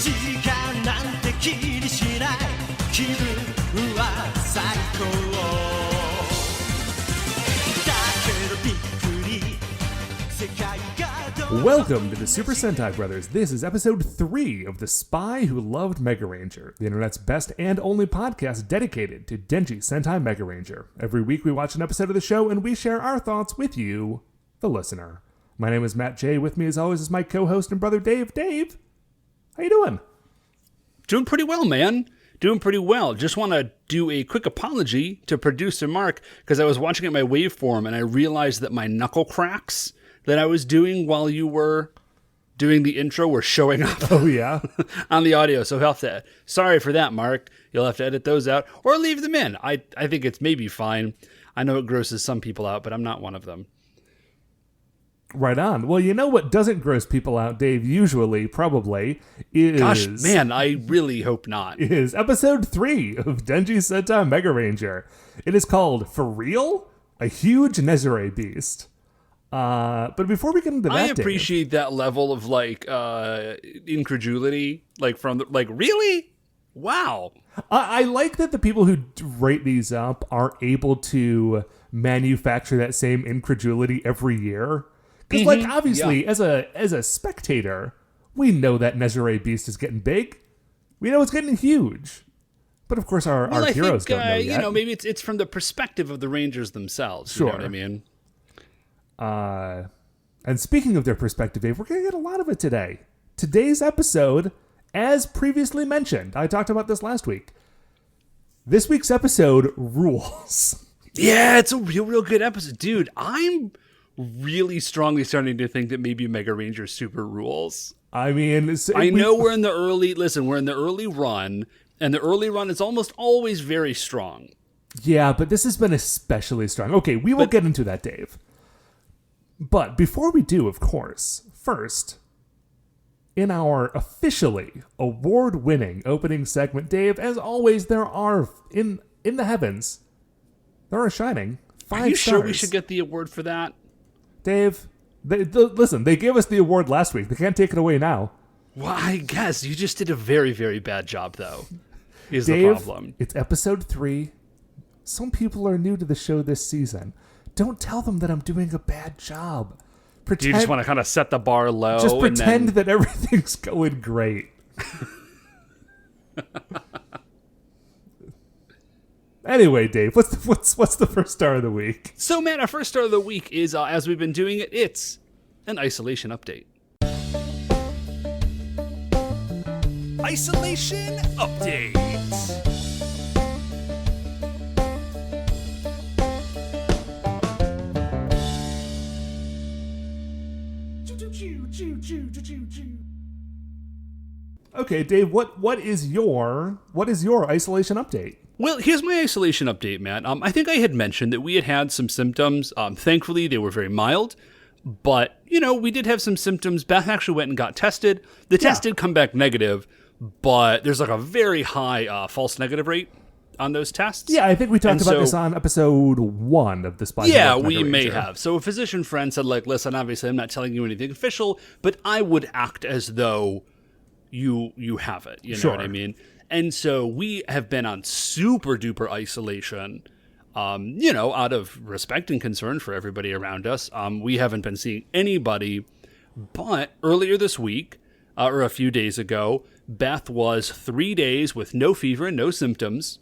時間なんて気にしない気分は最高だけどびっくり世界がどう Welcome to the Super Sentai Brothers. This is episode 3 of The Spy Who Loved Megaranger, the internet's best and only podcast dedicated to Denji Sentai Megaranger. Every week we watch an episode of the show and we share our thoughts with you, the listener. My name is Matt J. With me as always is my co-host and brother Dave. Dave, how you doing? Doing pretty well, man. Doing pretty well. Just want to do a quick apology to producer Mark because I was watching at my waveform and I realized that my knuckle cracks that I was doing while you were doing the intro were showing up. Oh, yeah? On the audio. So he'll have to, sorry for that, Mark. You'll have to edit those out or leave them in. I think it's maybe fine. I know it grosses some people out, but I'm not one of them. Right on. Well, you know what doesn't gross people out, Dave, usually, probably, is... Gosh, man, I really hope not. Is episode 3 of Denji Sentai Megaranger. It is called, For Real? A Huge Nezire Beast. But before we get into that, I appreciate that level of, incredulity, really? Wow. I like that the people who rate these up are able to manufacture that same incredulity every year. Because, obviously, as a spectator, we know that Nezire Beast is getting big. We know it's getting huge. But, of course, our heroes don't know yet. Maybe it's from the perspective of the Rangers themselves. Sure. You know what I mean? And speaking of their perspective, Dave, we're going to get a lot of it today. Today's episode, as previously mentioned, I talked about this last week. This week's episode rules. Yeah, it's a real good episode. Dude, I'm really strongly starting to think that maybe Megaranger Super rules. I mean... I know we're in the early run, and the early run is almost always very strong. Yeah, but this has been especially strong. Okay, we will get into that, Dave. But before we do, of course, first, in our officially award-winning opening segment, Dave, as always, there are, in the heavens, there are shining 5 stars. Are you sure we should get the award for that? Dave, listen, they gave us the award last week. They can't take it away now. Well, I guess you just did a very, very bad job, though, is Dave, the problem. It's episode 3. Some people are new to the show this season. Don't tell them that I'm doing a bad job. You just want to kind of set the bar low. Just pretend that everything's going great. Anyway, Dave, what's the first star of the week? So, Matt, our first star of the week is, as we've been doing it, it's an isolation update. Isolation update. Okay, Dave, what is your isolation update? Well, here's my isolation update, Matt. I think I had mentioned that we had some symptoms. Thankfully, they were very mild. But, we did have some symptoms. Beth actually went and got tested. The test did come back negative, but there's a very high false negative rate on those tests. Yeah, I think we talked about this on episode 1 of the Spy. Yeah, we may have. So a physician friend said, listen, obviously I'm not telling you anything official, but I would act as though you have it. You know what I mean? And so we have been on super duper isolation, out of respect and concern for everybody around us. We haven't been seeing anybody, but earlier this week, or a few days ago, Beth was 3 days with no fever and no symptoms,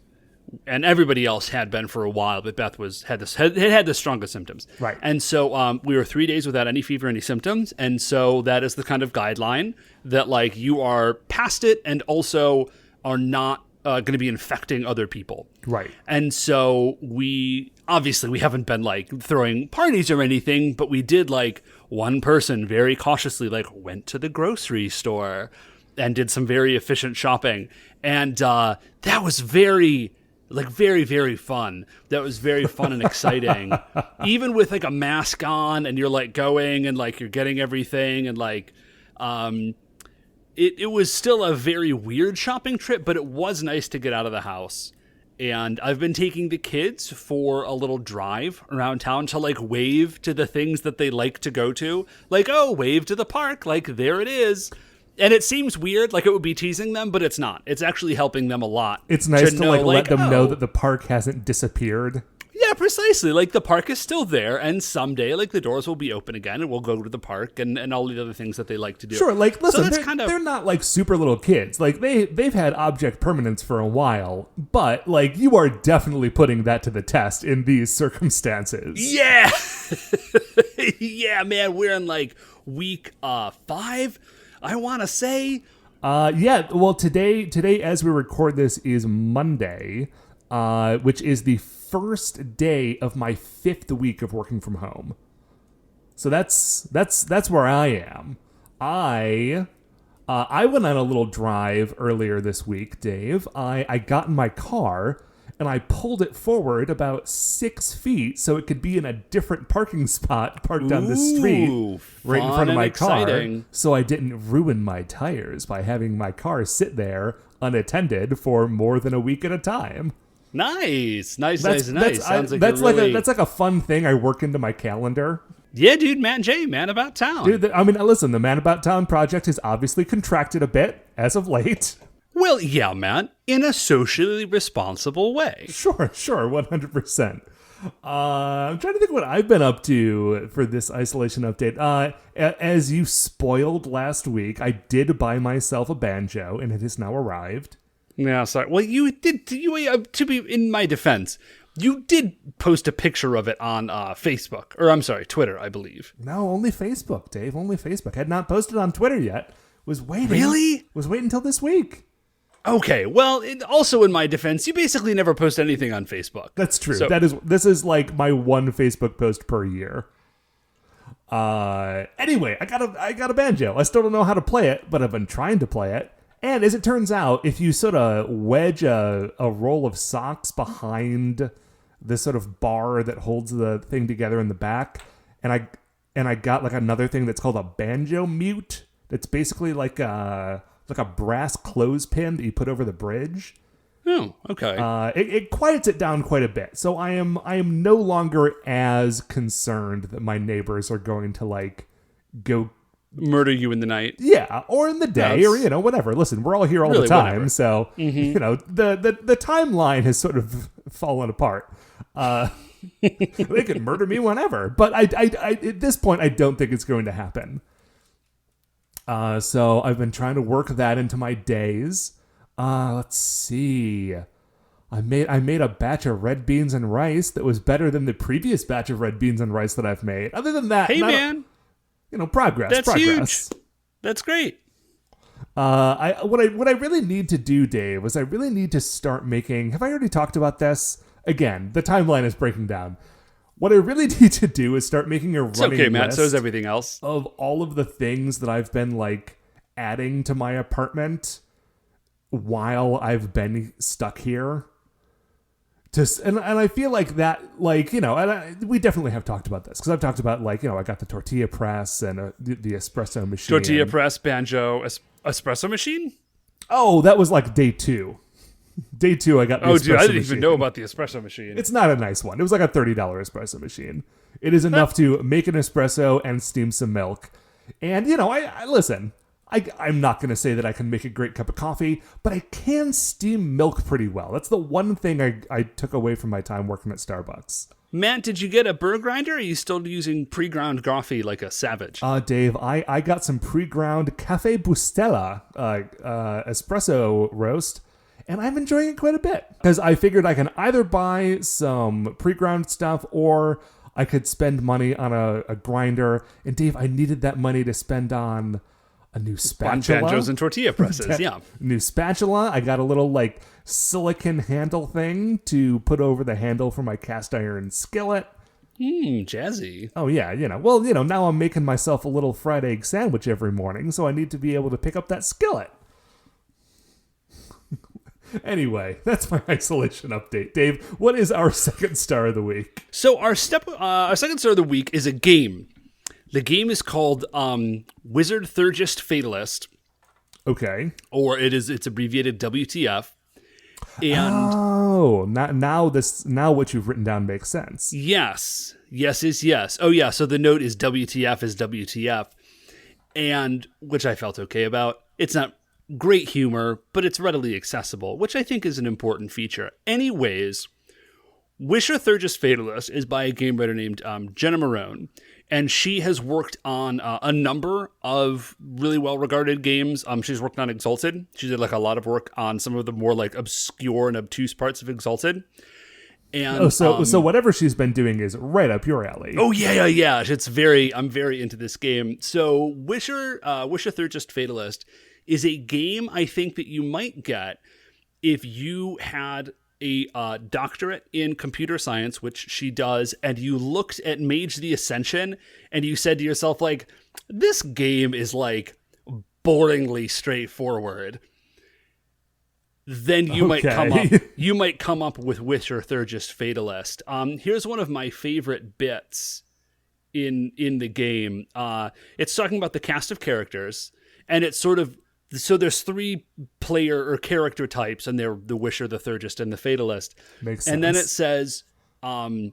and everybody else had been for a while, but Beth had the strongest symptoms. Right. And so we were 3 days without any fever, any symptoms, and so that is the kind of guideline that you are past it and also are not going to be infecting other people. Right. And so we haven't been throwing parties or anything, but we did one person very cautiously went to the grocery store and did some very efficient shopping. And that was very, very, very fun. That was very fun and exciting. Even with a mask on and you're going and you're getting everything and It was still a very weird shopping trip, but it was nice to get out of the house. And I've been taking the kids for a little drive around town to wave to the things that they like to go to. Wave to the park. There it is. And it seems weird, like it would be teasing them, but it's not. It's actually helping them a lot. It's nice to let them know that the park hasn't disappeared. Yeah, precisely. Like, the park is still there, and someday, like, the doors will be open again, and we'll go to the park and all the other things that they like to do. Sure, like, listen, So they're not, like, super little kids. Like, they've had object permanence for a while, but, like, you are definitely putting that to the test in these circumstances. Yeah! Yeah, man, we're in, like, week 5, I want to say. Yeah, well, today, as we record this, is Monday, which is the first day of my 5th week of working from home. So that's where I am. I went on a little drive earlier this week, Dave. I got in my car and I pulled it forward about 6 feet so it could be in a different parking spot parked on the street right in front of my car. So I didn't ruin my tires by having my car sit there unattended for more than a week at a time. Nice. Sounds like that's like a fun thing I work into my calendar. Yeah, dude, Matt and Jay, Man About Town. Dude, I mean, listen, the Man About Town project has obviously contracted a bit as of late. Well, yeah, man, in a socially responsible way. Sure, 100%. I'm trying to think what I've been up to for this isolation update. As you spoiled last week, I did buy myself a banjo, and it has now arrived. Yeah, sorry. Well, you did. To be in my defense, you did post a picture of it on Facebook, or I'm sorry, Twitter, I believe. No, only Facebook, Dave. Only Facebook. Had not posted on Twitter yet. Was waiting. Really? Was waiting until this week. Okay. Well, also in my defense, you basically never post anything on Facebook. That's true. So, This is like my one Facebook post per year. Anyway, I got a banjo. I still don't know how to play it, but I've been trying to play it. And as it turns out, if you sort of wedge a roll of socks behind the sort of bar that holds the thing together in the back, and I got like another thing that's called a banjo mute. That's basically like a brass clothespin that you put over the bridge. Oh, okay. It quiets it down quite a bit. So I am no longer as concerned that my neighbors are going to like go murder you in the night. Yeah, or in the day, or whatever. Listen, we're all here all the time, whatever. So the timeline has sort of fallen apart. They could murder me whenever, but I at this point I don't think it's going to happen. So I've been trying to work that into my days. Let's see. I made a batch of red beans and rice that was better than the previous batch of red beans and rice that I've made. Other than that, progress. That's progress. Huge. That's great. What I really need to do, Dave, is I really need to start making. Have I already talked about this? Again, the timeline is breaking down. What I really need to do is start making a running list. Matt. So is everything else. Of all of the things that I've been like adding to my apartment while I've been stuck here. And I feel like that, like, we definitely have talked about this because I've talked about, like, I got the tortilla press and the espresso machine. Tortilla press, banjo, espresso machine? Oh, that was like day 2. Day 2, I got the espresso machine. Oh, dude, I didn't even know about the espresso machine. It's not a nice one. It was like a $30 espresso machine. It is enough to make an espresso and steam some milk. And, I listen, I'm not going to say that I can make a great cup of coffee, but I can steam milk pretty well. That's the one thing I took away from my time working at Starbucks. Matt, did you get a burr grinder, or are you still using pre-ground coffee like a savage? Dave, I got some pre-ground Cafe Bustelo espresso roast, and I'm enjoying it quite a bit. Because I figured I can either buy some pre-ground stuff, or I could spend money on a grinder. And Dave, I needed that money to spend on a new spatula. Banjos and tortilla presses, yeah. New spatula. I got a little, like, silicon handle thing to put over the handle for my cast iron skillet. Jazzy. Oh, yeah, Well, now I'm making myself a little fried egg sandwich every morning, so I need to be able to pick up that skillet. Anyway, that's my isolation update. Dave, what is our second star of the week? So our second star of the week is a game. The game is called Wizard Thurgist Fatalist. Okay. Or it's abbreviated WTF. And now what you've written down makes sense. Yes. Yes is yes. Oh yeah, so the note is WTF is WTF. And which I felt okay about. It's not great humor, but it's readily accessible, which I think is an important feature. Anyways, Wisher Thurgis Fatalist is by a game writer named Jenna Marone, and she has worked on a number of really well-regarded games. She's worked on Exalted. She did like a lot of work on some of the more like obscure and obtuse parts of Exalted. And so whatever she's been doing is right up your alley. Oh yeah. I'm very into this game. So Wisher Thurgis Fatalist is a game I think that you might get if you had a doctorate in computer science, which she does, and you looked at Mage the Ascension and you said to yourself, like, this game is like boringly straightforward. Then you might come up with Wisher Thurgis Fatalist. Here's one of my favorite bits in the game. It's talking about the cast of characters, and it's sort of, so there's 3 player or character types, and they're the Wisher, the Thurgist, and the Fatalist. Makes sense. And then it says the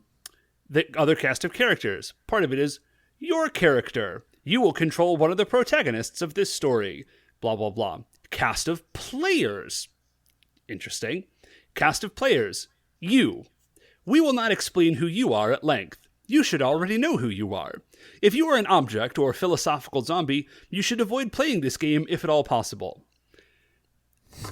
other cast of characters. Part of it is your character. You will control one of the protagonists of this story. Blah, blah, blah. Cast of players. Interesting. Cast of players. You. We will not explain who you are at length. You should already know who you are. If you are an object or philosophical zombie, you should avoid playing this game if at all possible.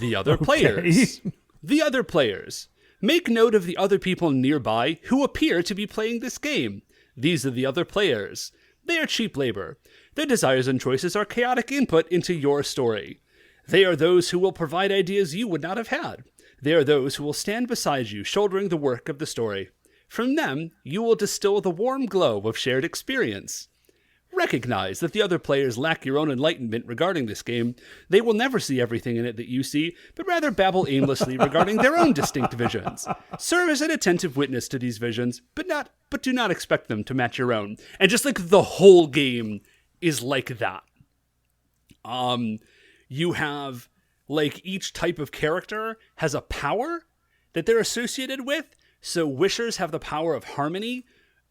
The other players. The other players. Make note of the other people nearby who appear to be playing this game. These are the other players. They are cheap labor. Their desires and choices are chaotic input into your story. They are those who will provide ideas you would not have had. They are those who will stand beside you, shouldering the work of the story. From them, you will distill the warm glow of shared experience. Recognize that the other players lack your own enlightenment regarding this game. They will never see everything in it that you see, but rather babble aimlessly regarding their own distinct visions. Serve as an attentive witness to these visions, but do not expect them to match your own. And just like the whole game is like that. You have, like, each type of character has a power that they're associated with. So Wishers have the power of harmony,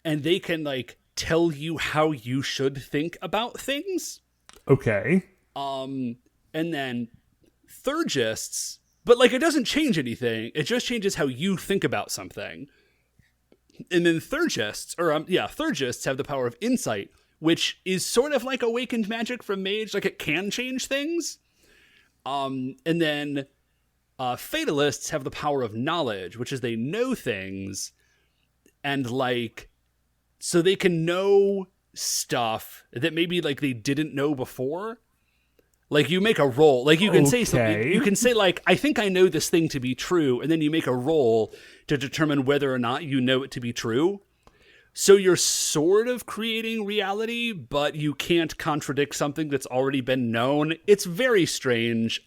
and they can, like, tell you how you should think about things. Okay. And then Thurgists, but, like, it doesn't change anything. It just changes how you think about something. And then Thurgists have the power of insight, which is sort of like awakened magic from Mage. Like, it can change things. And then Fatalists have the power of knowledge, which is they know things, and, like, so they can know stuff that maybe, like, they didn't know before. Like, you make a roll. Like, you can say something. You can say, like, I think I know this thing to be true, and then you make a roll to determine whether or not you know it to be true. So you're sort of creating reality, but you can't contradict something that's already been known. It's very strange.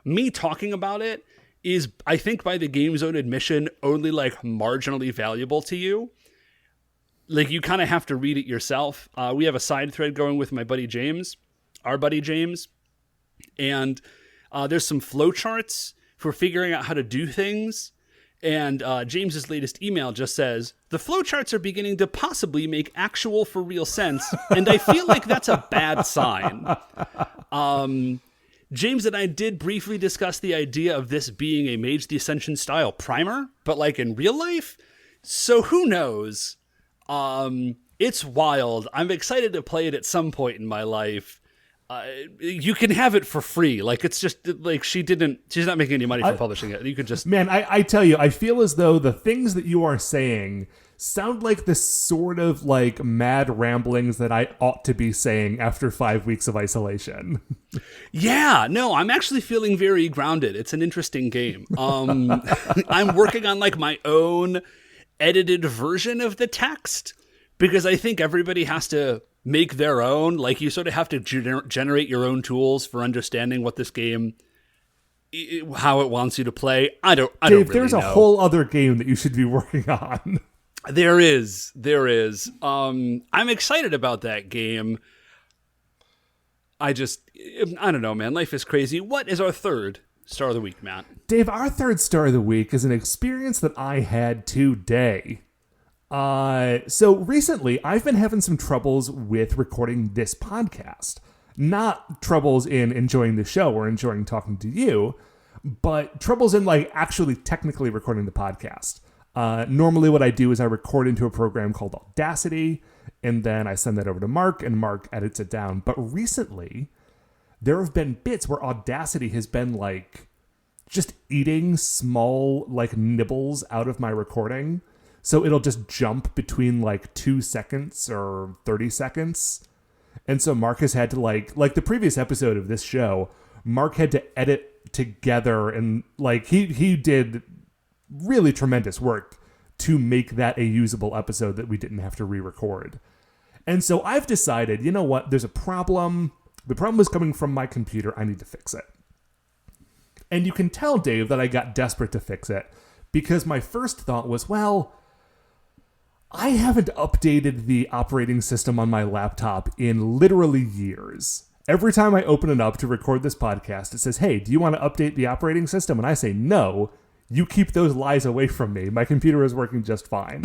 Me talking about it is, I think by the game's own admission, only, like, marginally valuable to you. Like, you kind of have to read it yourself. We have a side thread going with my buddy James, our buddy James, and there's some flowcharts for figuring out how to do things. And James's latest email just says, the flowcharts are beginning to possibly make actual for real sense, and I feel like that's a bad sign. James and I did briefly discuss the idea of this being a Mage the Ascension style primer, but, like, in real life. So who knows? It's wild. I'm excited to play it at some point in my life. You can have it for free. Like, it's just, like, she's not making any money from publishing it. You could just... Man, I tell you, I feel as though the things that you are saying sound like the sort of, like, mad ramblings that I ought to be saying after 5 weeks of isolation. Yeah, no, I'm actually feeling very grounded. It's an interesting game. I'm working on, like, my own edited version of the text, because I think everybody has to make their own. Like, you sort of have to generate your own tools for understanding what this game, how it wants you to play. I don't really there's know. A whole other game that you should be working on. There is. I'm excited about that game. I don't know, man. Life is crazy. What is our third star of the week, Matt? Dave, our third star of the week is an experience that I had today. So recently, I've been having some troubles with recording this podcast. Not troubles in enjoying the show or enjoying talking to you, but troubles in like actually technically recording the podcast. Normally what I do is I record into a program called Audacity, and then I send that over to Mark, and Mark edits it down. But recently, there have been bits where Audacity has been like just eating small like nibbles out of my recording. So it'll just jump between like 2 seconds or 30 seconds. And so Mark has had to like the previous episode of this show, Mark had to edit together, and like he did really tremendous work to make that a usable episode that we didn't have to re-record. And so I've decided, you know what, there's a problem. The problem is coming from my computer. I need to fix it. And you can tell, Dave, that I got desperate to fix it because my first thought was, well, I haven't updated the operating system on my laptop in literally years. Every time I open it up to record this podcast, it says, hey, do you want to update the operating system? And I say, no, you keep those lies away from me. My computer is working just fine.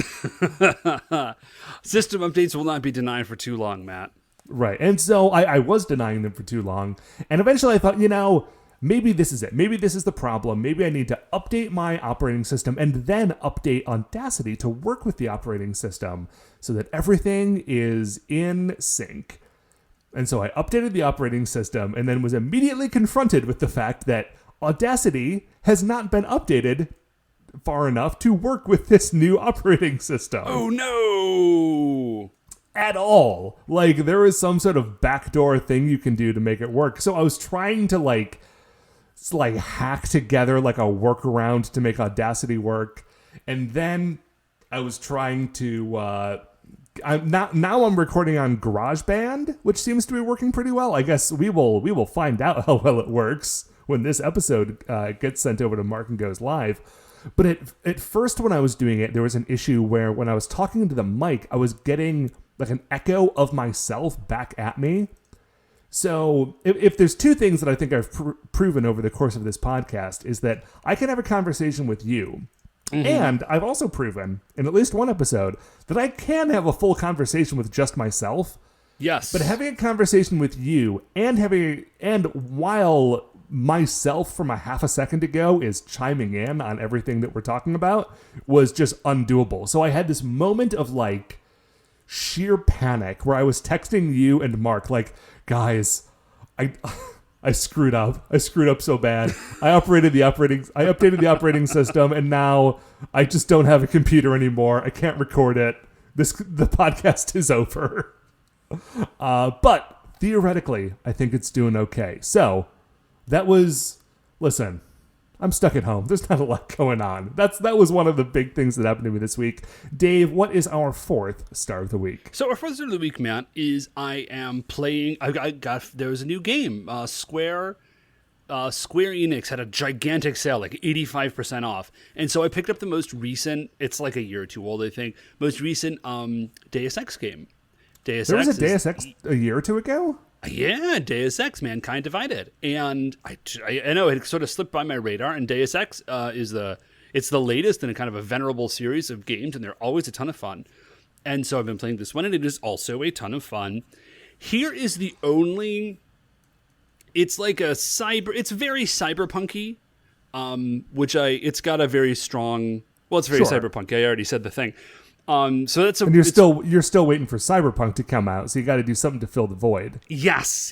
System updates will not be denied for too long, Matt. Right. And so I was denying them for too long. And eventually I thought, you know, maybe this is it. Maybe this is the problem. Maybe I need to update my operating system and then update Audacity to work with the operating system so that everything is in sync. And so I updated the operating system and then was immediately confronted with the fact that Audacity has not been updated far enough to work with this new operating system. Oh, no! At all. Like, there is some sort of backdoor thing you can do to make it work. So I was trying to, like hack together, like, a workaround to make Audacity work. And then I was trying to... Now I'm recording on GarageBand, which seems to be working pretty well. I guess we will find out how well it works when this episode gets sent over to Mark and goes live. But at first when I was doing it, there was an issue where when I was talking into the mic, I was getting like an echo of myself back at me. So if there's two things that I think I've proven over the course of this podcast is that I can have a conversation with you. Mm-hmm. And I've also proven in at least one episode that I can have a full conversation with just myself. Yes. But having a conversation with you and while myself from a half a second ago is chiming in on everything that we're talking about was just undoable. So I had this moment of like sheer panic where I was texting you and Mark like, guys, I screwed up. I screwed up so bad. I updated the operating system, and now I just don't have a computer anymore. I can't record it. The podcast is over. But theoretically, I think it's doing okay. So listen, I'm stuck at home. There's not a lot going on. That was one of the big things that happened to me this week. Dave, what is our fourth star of the week? So our fourth star of the week, Matt, is I am playing. There was a new game. Square Enix had a gigantic sale, like 85% off, and so I picked up the most recent. It's like a year or two old, I think. Most recent Deus Ex game. There was a Deus Ex a year or two ago. Yeah, Deus Ex, Mankind Divided, and I know it sort of slipped by my radar. And Deus Ex is the latest in a kind of a venerable series of games, and they're always a ton of fun. And so I've been playing this one, and it is also a ton of fun. Here is the only. It's like it's very cyberpunky, it's got a very strong. Well, it's very cyberpunk. I already said the thing. So that's and you're still waiting for Cyberpunk to come out, so you got to do something to fill the void. Yes,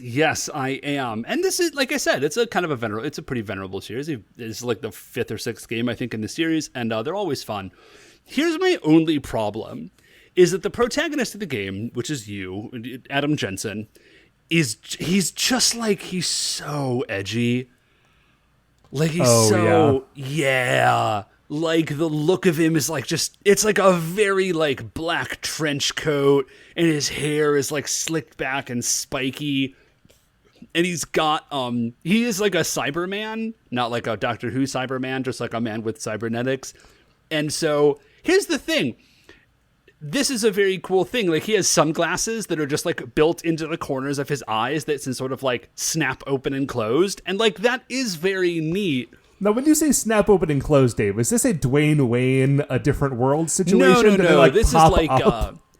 I am. And this is, like I said, it's a kind of it's a pretty venerable series. It's like the fifth or sixth game, I think, in the series, and they're always fun. Here's my only problem, is that the protagonist of the game, which is you, Adam Jensen, he's so edgy. Like yeah. Like, the look of him is like it's like a very like black trench coat, and his hair is like slicked back and spiky. And he's got, he is like a Cyberman, not like a Doctor Who Cyberman, just like a man with cybernetics. And so here's the thing. This is a very cool thing. Like, he has sunglasses that are just like built into the corners of his eyes that can sort of like snap open and closed. And like, that is very neat. Now, when you say snap open and close, Dave, is this a Dwayne Wayne, A Different World situation? No. Like, this is like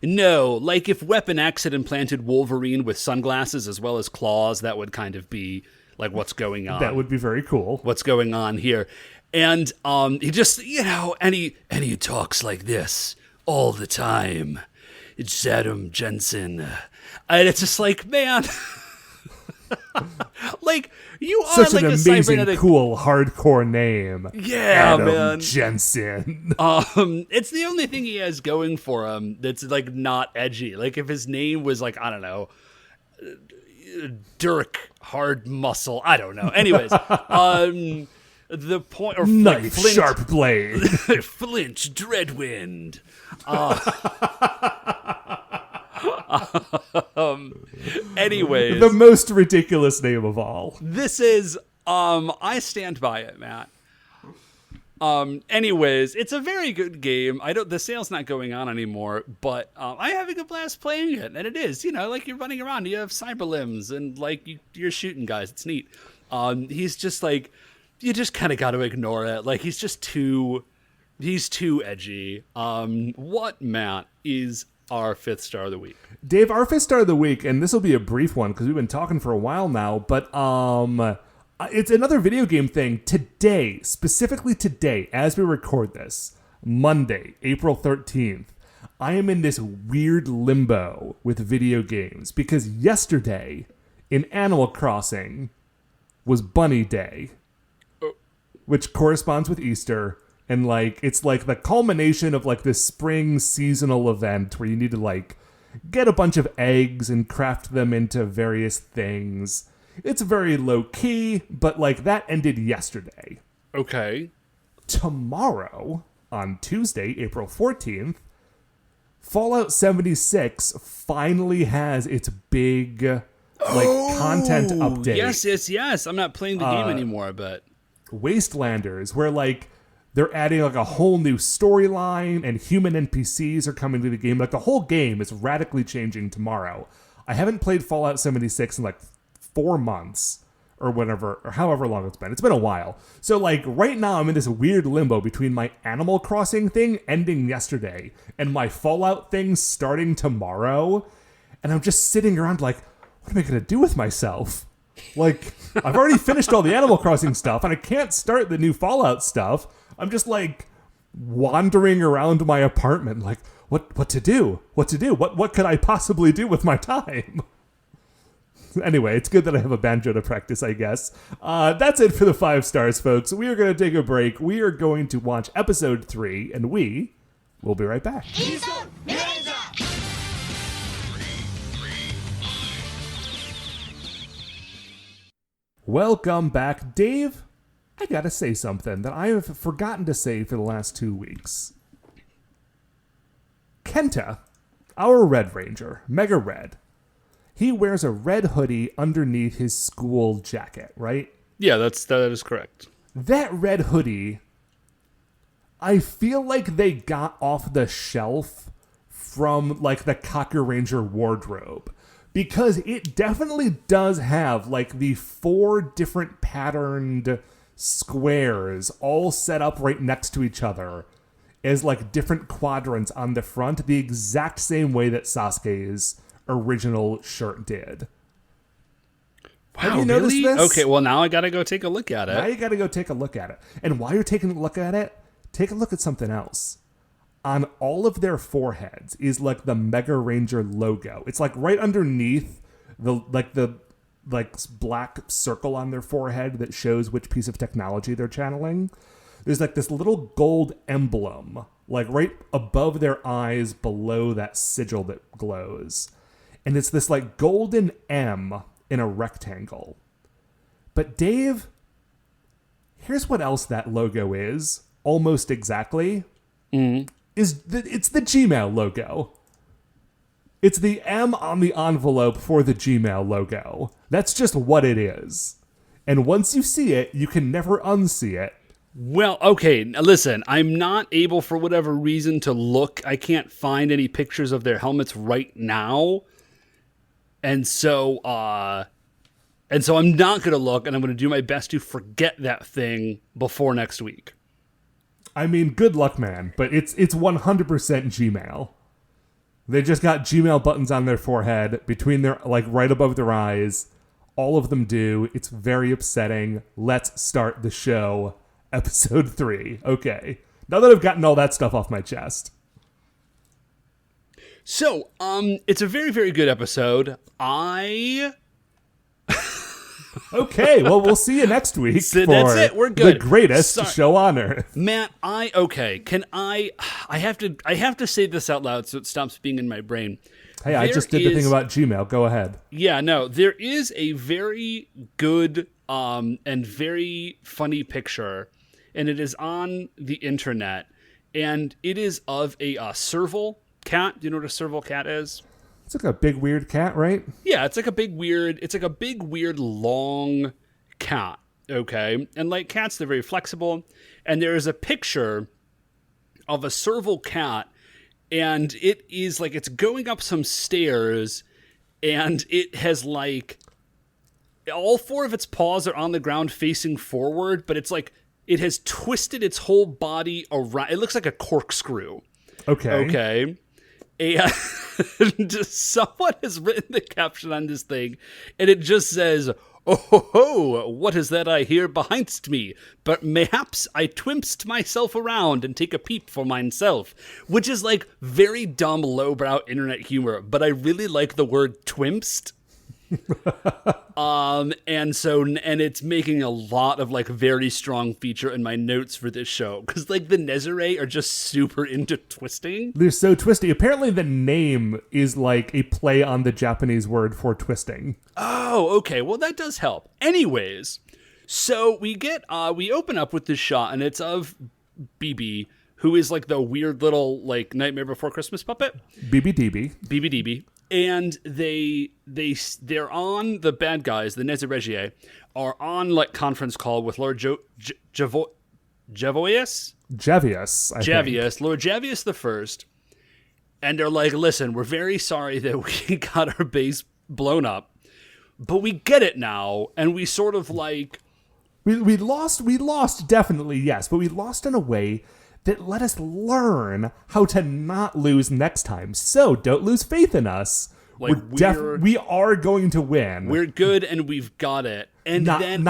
No, like if Weapon X had implanted Wolverine with sunglasses as well as claws, that would kind of be like what's going on. That would be very cool. What's going on here. And he just, and he talks like this all the time. It's Adam Jensen. And it's just like, man, like you are such like an a amazing, cybernetic, cool, hardcore name. yeah, Adam man. Jensen. It's the only thing he has going for him that's like not edgy. Like if his name was like, I don't know, Dirk Hard Muscle. I don't know. Anyways, the point or Knife, like Flint, sharp blade. Flinch, Dreadwind. Anyways, The most ridiculous name of all. this is I stand by it, Matt. Anyways, it's a very good game. The sale's not going on anymore, but I'm having a blast playing it, and it is, like you're running around, you have cyber limbs, and like you're shooting guys. It's neat. He's just like, you just kind of got to ignore it. Like he's too edgy. What, Matt, is our 5th star of the week? Dave, our 5th star of the week, and this will be a brief one because we've been talking for a while now, but it's another video game thing. Today, specifically today, as we record this, Monday, April 13th, I am in this weird limbo with video games because yesterday in Animal Crossing was Bunny Day, which corresponds with Easter. And like it's like the culmination of like this spring seasonal event where you need to like get a bunch of eggs and craft them into various things. It's very low key, but like that ended yesterday. Okay. Tomorrow, on Tuesday, April 14th, Fallout 76 finally has its big content update. Yes. I'm not playing the game anymore, but Wastelanders, where like they're adding like a whole new storyline and human NPCs are coming to the game. Like the whole game is radically changing tomorrow. I haven't played Fallout 76 in like 4 months or whatever, or however long it's been. It's been a while. So like right now I'm in this weird limbo between my Animal Crossing thing ending yesterday and my Fallout thing starting tomorrow. And I'm just sitting around like, what am I going to do with myself? Like, I've already finished all the Animal Crossing stuff and I can't start the new Fallout stuff. I'm just like wandering around my apartment like, what to do? What could I possibly do with my time? Anyway, it's good that I have a banjo to practice, I guess. That's it for the 5 stars, folks. We are going to take a break. We are going to watch episode 3, and we will be right back. Welcome back. Dave, I gotta say something that I have forgotten to say for the last 2 weeks. Kenta, our Red Ranger, Mega Red, he wears a red hoodie underneath his school jacket, right? yeah, that is correct. That red hoodie, I feel like they got off the shelf from like the Cocker Ranger wardrobe. Because it definitely does have like the 4 different patterned squares all set up right next to each other as like different quadrants on the front, the exact same way that Sasuke's original shirt did. Wow, Have you noticed really? this? Okay, well now I gotta go take a look at it. Now you gotta go take a look at it. And while you're taking a look at it, take a look at something else. On all of their foreheads is like the Megaranger logo. It's like right underneath the black circle on their forehead that shows which piece of technology they're channeling. There's like this little gold emblem, like right above their eyes below that sigil that glows. And it's this like golden M in a rectangle. But Dave, here's what else that logo is, almost exactly. It's the Gmail logo. It's the M on the envelope for the Gmail logo. That's just what it is. And once you see it, you can never unsee it. Well, okay, now listen, I'm not able for whatever reason to look. I can't find any pictures of their helmets right now. And so I'm not going to look, and I'm going to do my best to forget that thing before next week. I mean, good luck, man, but it's 100% Gmail. They just got Gmail buttons on their forehead, between their, like, right above their eyes. All of them do. It's very upsetting. Let's start the show. Episode 3. Okay. Now that I've gotten all that stuff off my chest. So, it's a very, very good episode. Okay, well, we'll see you next week So for that's it. We're good. the greatest show on Earth. Matt, I have to say this out loud so it stops being in my brain. Hey, I just did the thing about Gmail. Go ahead. Yeah, no, there is a very good and very funny picture, and it is on the internet, and it is of a serval cat. Do you know what a serval cat is? It's like a big weird cat, right? Yeah, it's like a big weird long cat, okay? And like cats, they're very flexible. And there is a picture of a serval cat, and it is like it's going up some stairs, and it has like all 4 of its paws are on the ground facing forward, but it's like it has twisted its whole body around. It looks like a corkscrew. Okay. And someone has written the caption on this thing, and it just says, "Oh ho ho, what is that I hear behindst me? But mayhaps I twimst myself around and take a peep for myself," which is like very dumb, lowbrow internet humor. But I really like the word twimst. And it's making a lot of like very strong feature in my notes for this show, because like the Nezire are just super into twisting. They're so twisty. Apparently the name is like a play on the Japanese word for twisting. Oh, okay. Well, that does help. Anyways, so we open up with this shot, and it's of BB, who is like the weird little like Nightmare Before Christmas puppet. BBDB. And they're on, the bad guys, the Nezire, are on like conference call with Lord Javius, Lord Javius the First, and they're like, "Listen, we're very sorry that we got our base blown up, but we get it now," and we sort of like we lost definitely, yes, but we lost in a way that let us learn how to not lose next time. So don't lose faith in us. Like we are going to win. We're good, and we've got it. And not then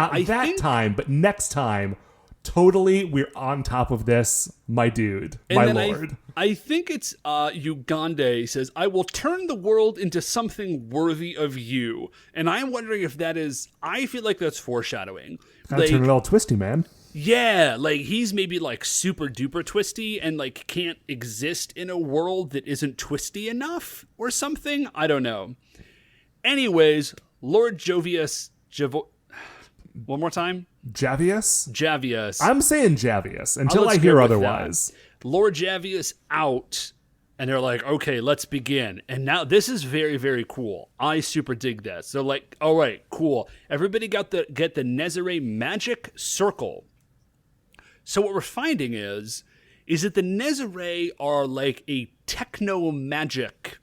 time, but next time, totally, we're on top of this, my dude, my lord. I think it's Ugande says, "I will turn the world into something worthy of you." And I'm wondering if that is, I feel like that's foreshadowing. Gotta turn it all twisty, man. Yeah, like he's maybe like super duper twisty and like can't exist in a world that isn't twisty enough or something. I don't know. Anyways, Lord Jovius, one more time? Javius. I'm saying Javius until I hear otherwise. Lord Javius out, and they're like, "Okay, let's begin." And now this is very, very cool. I super dig this. So like, all right, cool. Everybody get the Nezire magic circle. So what we're finding is that the Nezire are like a techno-magic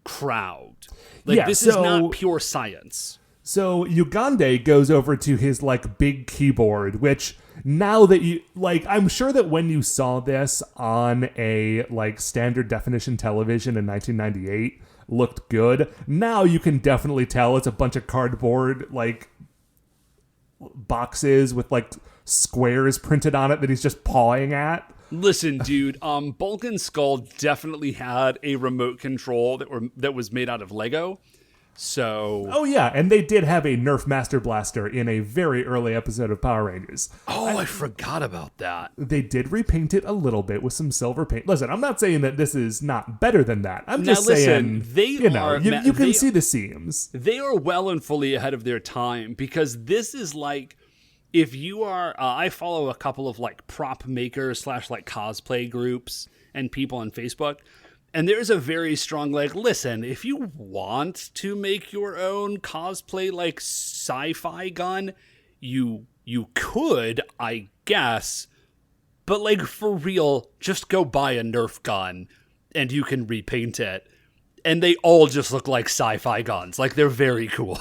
crowd. Like, this is not pure science. So Ugande goes over to his like big keyboard, which now that you like, I'm sure that when you saw this on a like standard definition television in 1998 looked good. Now you can definitely tell it's a bunch of cardboard like boxes with like squares printed on it that he's just pawing at. Listen, dude, Bulk and Skull definitely had a remote control that was made out of Lego. So, oh yeah, and they did have a Nerf Master Blaster in a very early episode of Power Rangers. Oh, I forgot about that. They did repaint it a little bit with some silver paint. Listen, I'm not saying that this is not better than that. I'm just saying, you can see the seams. They are well and fully ahead of their time, because this is like, if you are, I follow a couple of like prop makers / like cosplay groups and people on Facebook. And there's a very strong, like, listen, if you want to make your own cosplay, like, sci-fi gun, you could, I guess. But, like, for real, just go buy a Nerf gun, and you can repaint it. And they all just look like sci-fi guns. Like, they're very cool.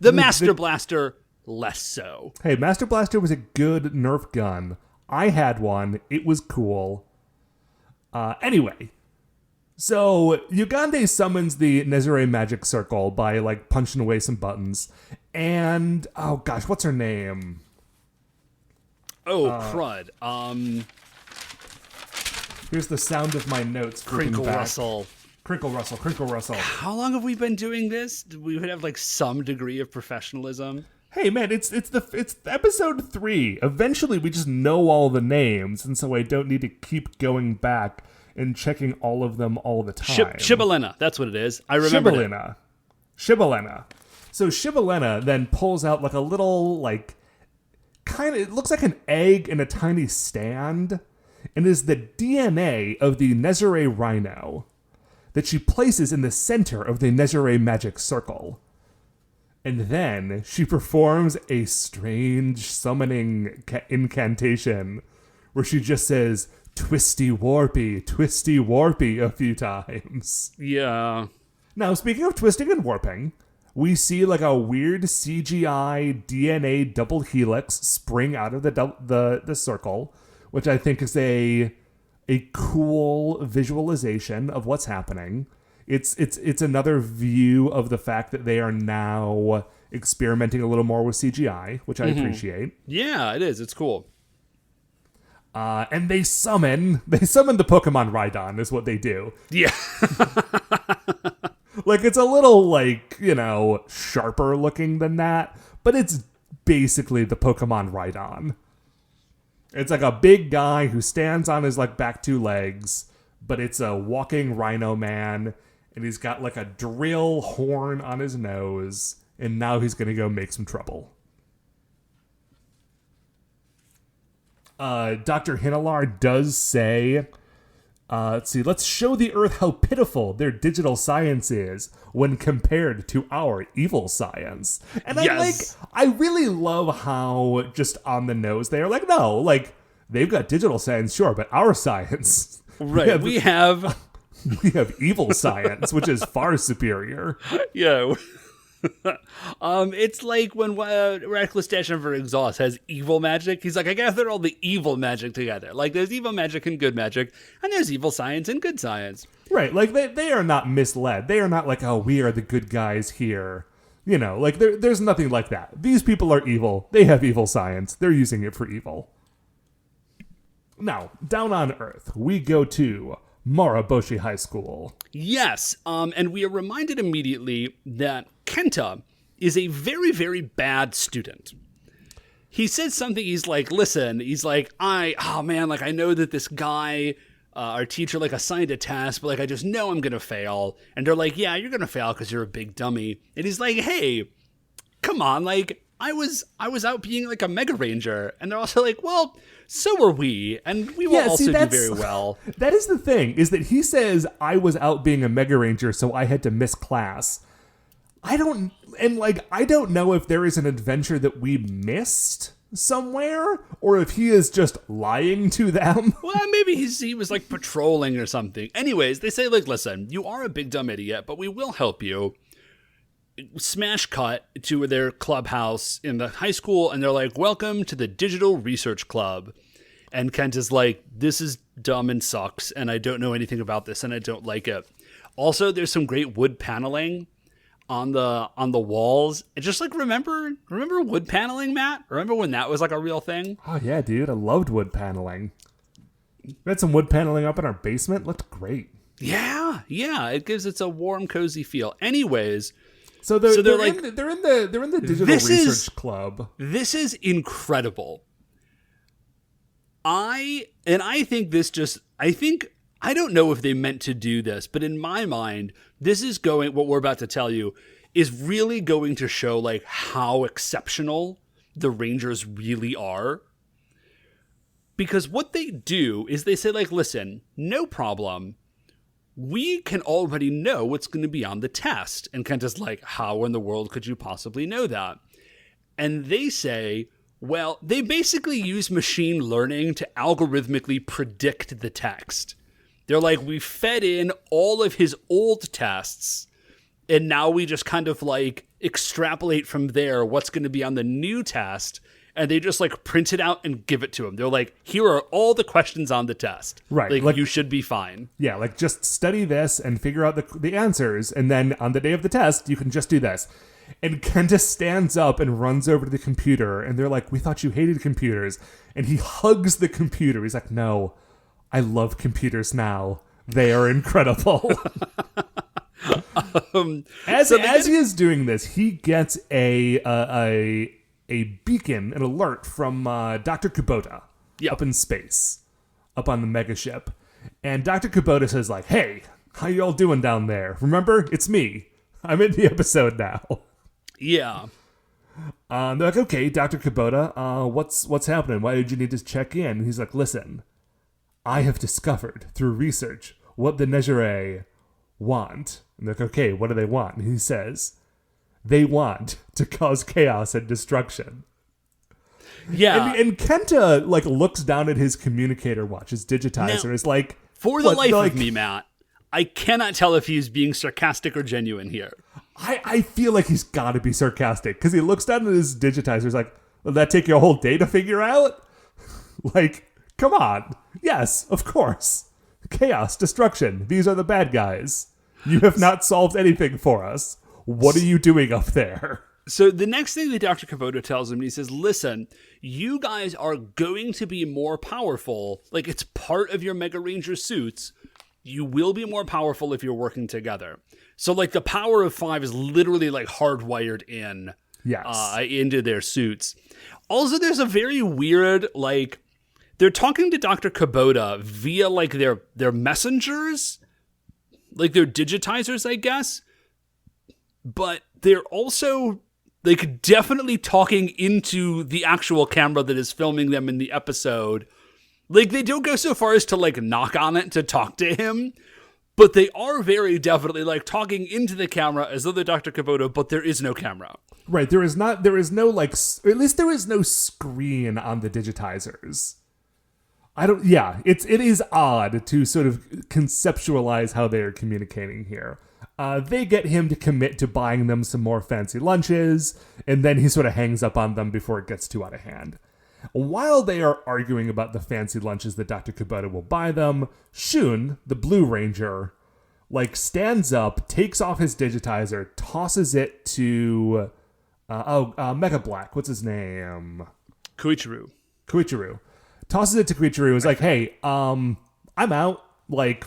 The Master Blaster, less so. Hey, Master Blaster was a good Nerf gun. I had one. It was cool. Anyway, so Ugande summons the Nezire magic circle by like punching away some buttons, and oh gosh, what's her name? Oh, crud. Here's the sound of my notes. Crinkle Russell. Crinkle Russell. How long have we been doing this? We would have like some degree of professionalism. Hey man, it's episode 3. Eventually we just know all the names, and so I don't need to keep going back and checking all of them all the time. Shibalena, that's what it is. I remember Shibalena. So Shibalena then pulls out like a little like it looks like an egg in a tiny stand, and is the DNA of the Nezire rhino that she places in the center of the Nezire magic circle. And then she performs a strange summoning incantation where she just says, twisty warpy a few times. Yeah. Now, speaking of twisting and warping, we see like a weird CGI DNA double helix spring out of the circle, which I think is a cool visualization of what's happening. It's another view of the fact that they are now experimenting a little more with CGI, which I appreciate. Yeah, it is. It's cool. And they summon the Pokemon Rhydon is what they do. Yeah. Like, it's a little, like, sharper looking than that, but it's basically the Pokemon Rhydon. It's like a big guy who stands on his, like, back 2 legs, but it's a walking rhino man, and he's got, like, a drill horn on his nose, and now he's gonna go make some trouble. Dr. Hinelar does say, let's show the Earth how pitiful their digital science is when compared to our evil science. And yes. I really love how just on the nose they are like, no, like, they've got digital science, sure, but our science... Right, we have evil science, which is far superior. Yeah. It's like when Reckless Dash Never Exhaust has evil magic. He's like, I gather all the evil magic together. Like, there's evil magic and good magic, and there's evil science and good science. Right, like, they are not misled. They are not like, oh, we are the good guys here. Like, there's nothing like that. These people are evil. They have evil science. They're using it for evil. Now, down on Earth, we go to Maraboshi High School. Yes, and we are reminded immediately that Kenta is a very, very bad student. He says something, he's like, listen, he's like, I know that this guy, our teacher, like, assigned a test, but, like, I just know I'm going to fail. And they're like, yeah, you're going to fail because you're a big dummy. And he's like, hey, come on, like, I was out being, like, a Megaranger. And they're also like, well... so were we, and we will also do very well. That is the thing, is that he says, I was out being a Megaranger, so I had to miss class. I don't know if there is an adventure that we missed somewhere, or if he is just lying to them. Well, maybe he was, like, patrolling or something. Anyways, they say, like, listen, you are a big dumb idiot, but we will help you. Smash cut to their clubhouse in the high school, and they're like, welcome to the Digital Research Club. And Kent is like, this is dumb and sucks, and I don't know anything about this, and I don't like it. Also, there's some great wood paneling on the walls. And just like, remember wood paneling, Matt? Remember when that was like a real thing? Oh yeah, dude, I loved wood paneling. We had some wood paneling up in our basement. Looked great. Yeah, it gives it a warm, cozy feel. Anyways, So they're in the Digital Research Club. This is incredible. I don't know if they meant to do this, but in my mind, what we're about to tell you is really going to show like how exceptional the Rangers really are. Because what they do is they say like, listen, no problem. We can already know what's going to be on the test. And Kenta's like, how in the world could you possibly know that? And they say, well, they basically use machine learning to algorithmically predict the text. They're like, we fed in all of his old tests, and now we just kind of like extrapolate from there what's going to be on the new test, and they just like print it out and give it to him. They're like, here are all the questions on the test. Right. Like you should be fine. Yeah, like just study this and figure out the answers, and then on the day of the test, you can just do this. And Kenta stands up and runs over to the computer, and they're like, we thought you hated computers. And he hugs the computer. He's like, no, I love computers now. They are incredible. As he is doing this, he gets a beacon, an alert from Dr. Kubota up in space, up on the mega ship. And Dr. Kubota says like, hey, how y'all doing down there? Remember, it's me. I'm in the episode now. Yeah. They're like, okay, Dr. Kubota, what's happening? Why did you need to check in? And he's like, listen, I have discovered through research what the Nezire want. And they're like, okay, what do they want? And he says, they want to cause chaos and destruction. Yeah. And Kenta like looks down at his communicator watch, his digitizer, and is like, for the life of me, Matt, I cannot tell if he's being sarcastic or genuine here. I feel like he's got to be sarcastic because he looks down at his digitizer. He's like, will that take you a whole day to figure out? Like, come on. Yes, of course. Chaos, destruction. These are the bad guys. You have not solved anything for us. What are you doing up there? So the next thing that Dr. Kubota tells him, he says, listen, you guys are going to be more powerful. Like, it's part of your Megaranger suits. You will be more powerful if you're working together. So, like, the power of 5 is literally, like, hardwired in into their suits. Also, there's a very weird, like, they're talking to Dr. Kubota via, like, their messengers, like, their digitizers, I guess. But they're also, like, definitely talking into the actual camera that is filming them in the episode. Like, they don't go so far as to, like, knock on it to talk to him, but they are very definitely, like, talking into the camera as though they're Dr. Kubota, but there is no camera. Right, there is no, like, at least there is no screen on the digitizers. It is odd to sort of conceptualize how they are communicating here. They get him to commit to buying them some more fancy lunches, and then he sort of hangs up on them before it gets too out of hand. While they are arguing about the fancy lunches that Dr. Kubota will buy them, Shun, the Blue Ranger, like stands up, takes off his digitizer, tosses it to Mega Black. What's his name? Koichiro. Tosses it to Koichiro. Is like, hey, I'm out. Like,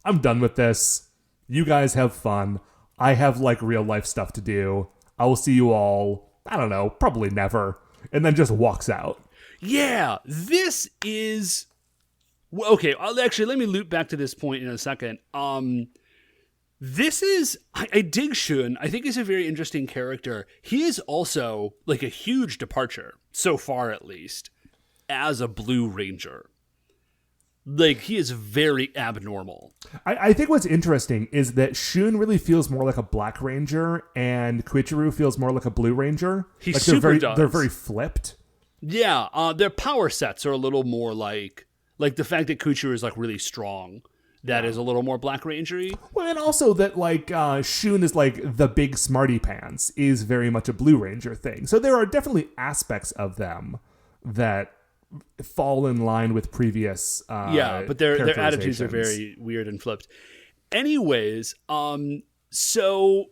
I'm done with this. You guys have fun. I have like real life stuff to do. I will see you all, I don't know, probably never. And then just walks out. Yeah, this is... Okay, actually, let me loop back to this point in a second. This is... I dig Shun. I think he's a very interesting character. He is also, like, a huge departure, so far at least, as a Blue Ranger. Like, he is very abnormal. I think what's interesting is that Shun really feels more like a Black Ranger, and Koichiro feels more like a Blue Ranger. He like super does. They're very flipped. Yeah, their power sets are a little more like the fact that Koichiro is like really strong. That is a little more Black Ranger-y. Well, and also that like Shun is like the big smarty pants is very much a Blue Ranger thing. So there are definitely aspects of them that fall in line with previous but their attitudes are very weird and flipped. Anyways, so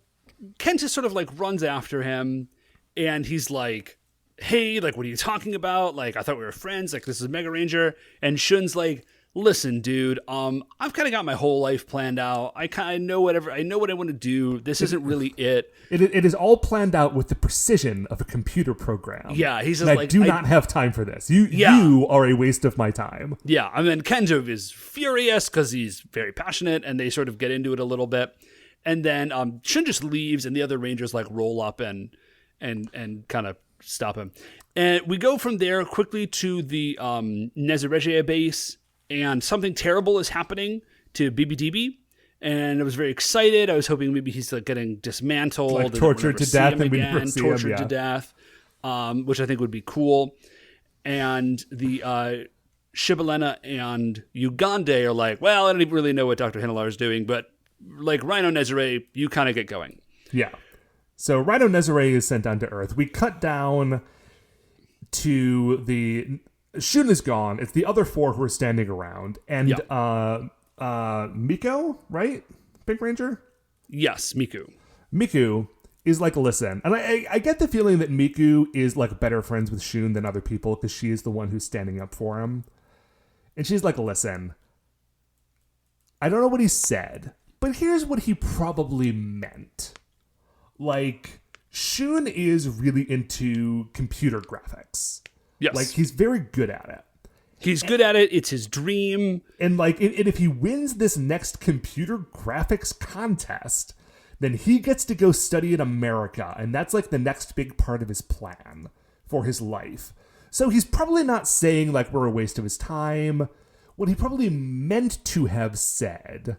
Kenta sort of like runs after him, and he's like, hey, like, what are you talking about? Like, I thought we were friends. Like, this is Megaranger. And Shun's like, listen, dude, I've kind of got my whole life planned out. I know what I want to do. This isn't really it. It is all planned out with the precision of a computer program. Yeah, he's just I like, do not have time for this. You are a waste of my time. Yeah, and then Kenta is furious because he's very passionate, and they sort of get into it a little bit. And then Shun just leaves, and the other Rangers like roll up and kind of stop him. And we go from there quickly to the Nezire base, and something terrible is happening to BBDB. And I was very excited. I was hoping maybe he's like getting dismantled, like tortured to death, and we never see him, tortured to death, which I think would be cool. And the Shibalena and Ugande are like, well, I don't even really know what Dr. Hinelar is doing, but like Rhino Nezire, you kind of get going. Yeah. So Rhino Nezire is sent down to Earth. We cut down to the... Shun is gone. It's the other four who are standing around. And Miko, right? Pink Ranger? Yes, Miku. Miku is like, listen. And I get the feeling that Miku is like better friends with Shun than other people because she is the one who's standing up for him. And she's like, listen, I don't know what he said, but here's what he probably meant. Like, Shun is really into computer graphics. Yes. Like, he's very good at it. He's good at it. It's his dream. And like, and if he wins this next computer graphics contest, then he gets to go study in America. And that's like the next big part of his plan for his life. So he's probably not saying like we're a waste of his time. What he probably meant to have said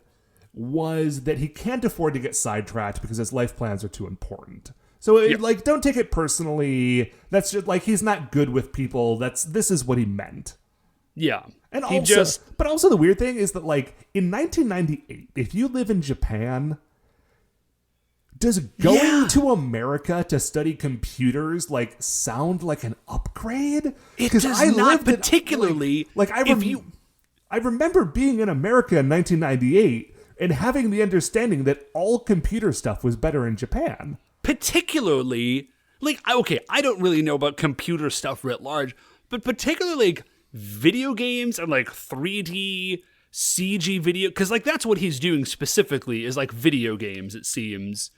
was that he can't afford to get sidetracked because his life plans are too important. So, like, don't take it personally. That's just, like, he's not good with people. This is what he meant. Yeah. And but also the weird thing is that, like, in 1998, if you live in Japan, does going to America to study computers, like, sound like an upgrade? It does not particularly. I remember being in America in 1998 and having the understanding that all computer stuff was better in Japan. Particularly, like, okay, I don't really know about computer stuff writ large, but particularly, like, video games and, like, 3D CG video, because, like, that's what he's doing specifically is, like, video games, it seems.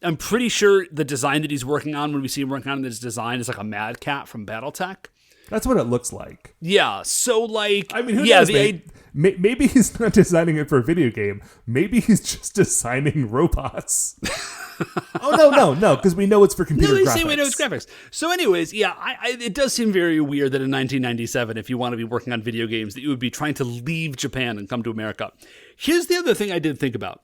I'm pretty sure the design that he's working on, when we see him working on this design, is, like, a Mad Cat from BattleTech. That's what it looks like. Yeah, so, like... I mean, who knows, maybe he's not designing it for a video game. Maybe he's just designing robots. Oh, no, because we know it's for computer graphics. No, they say we know it's graphics. So anyways, yeah, it does seem very weird that in 1997, if you want to be working on video games, that you would be trying to leave Japan and come to America. Here's the other thing I did think about.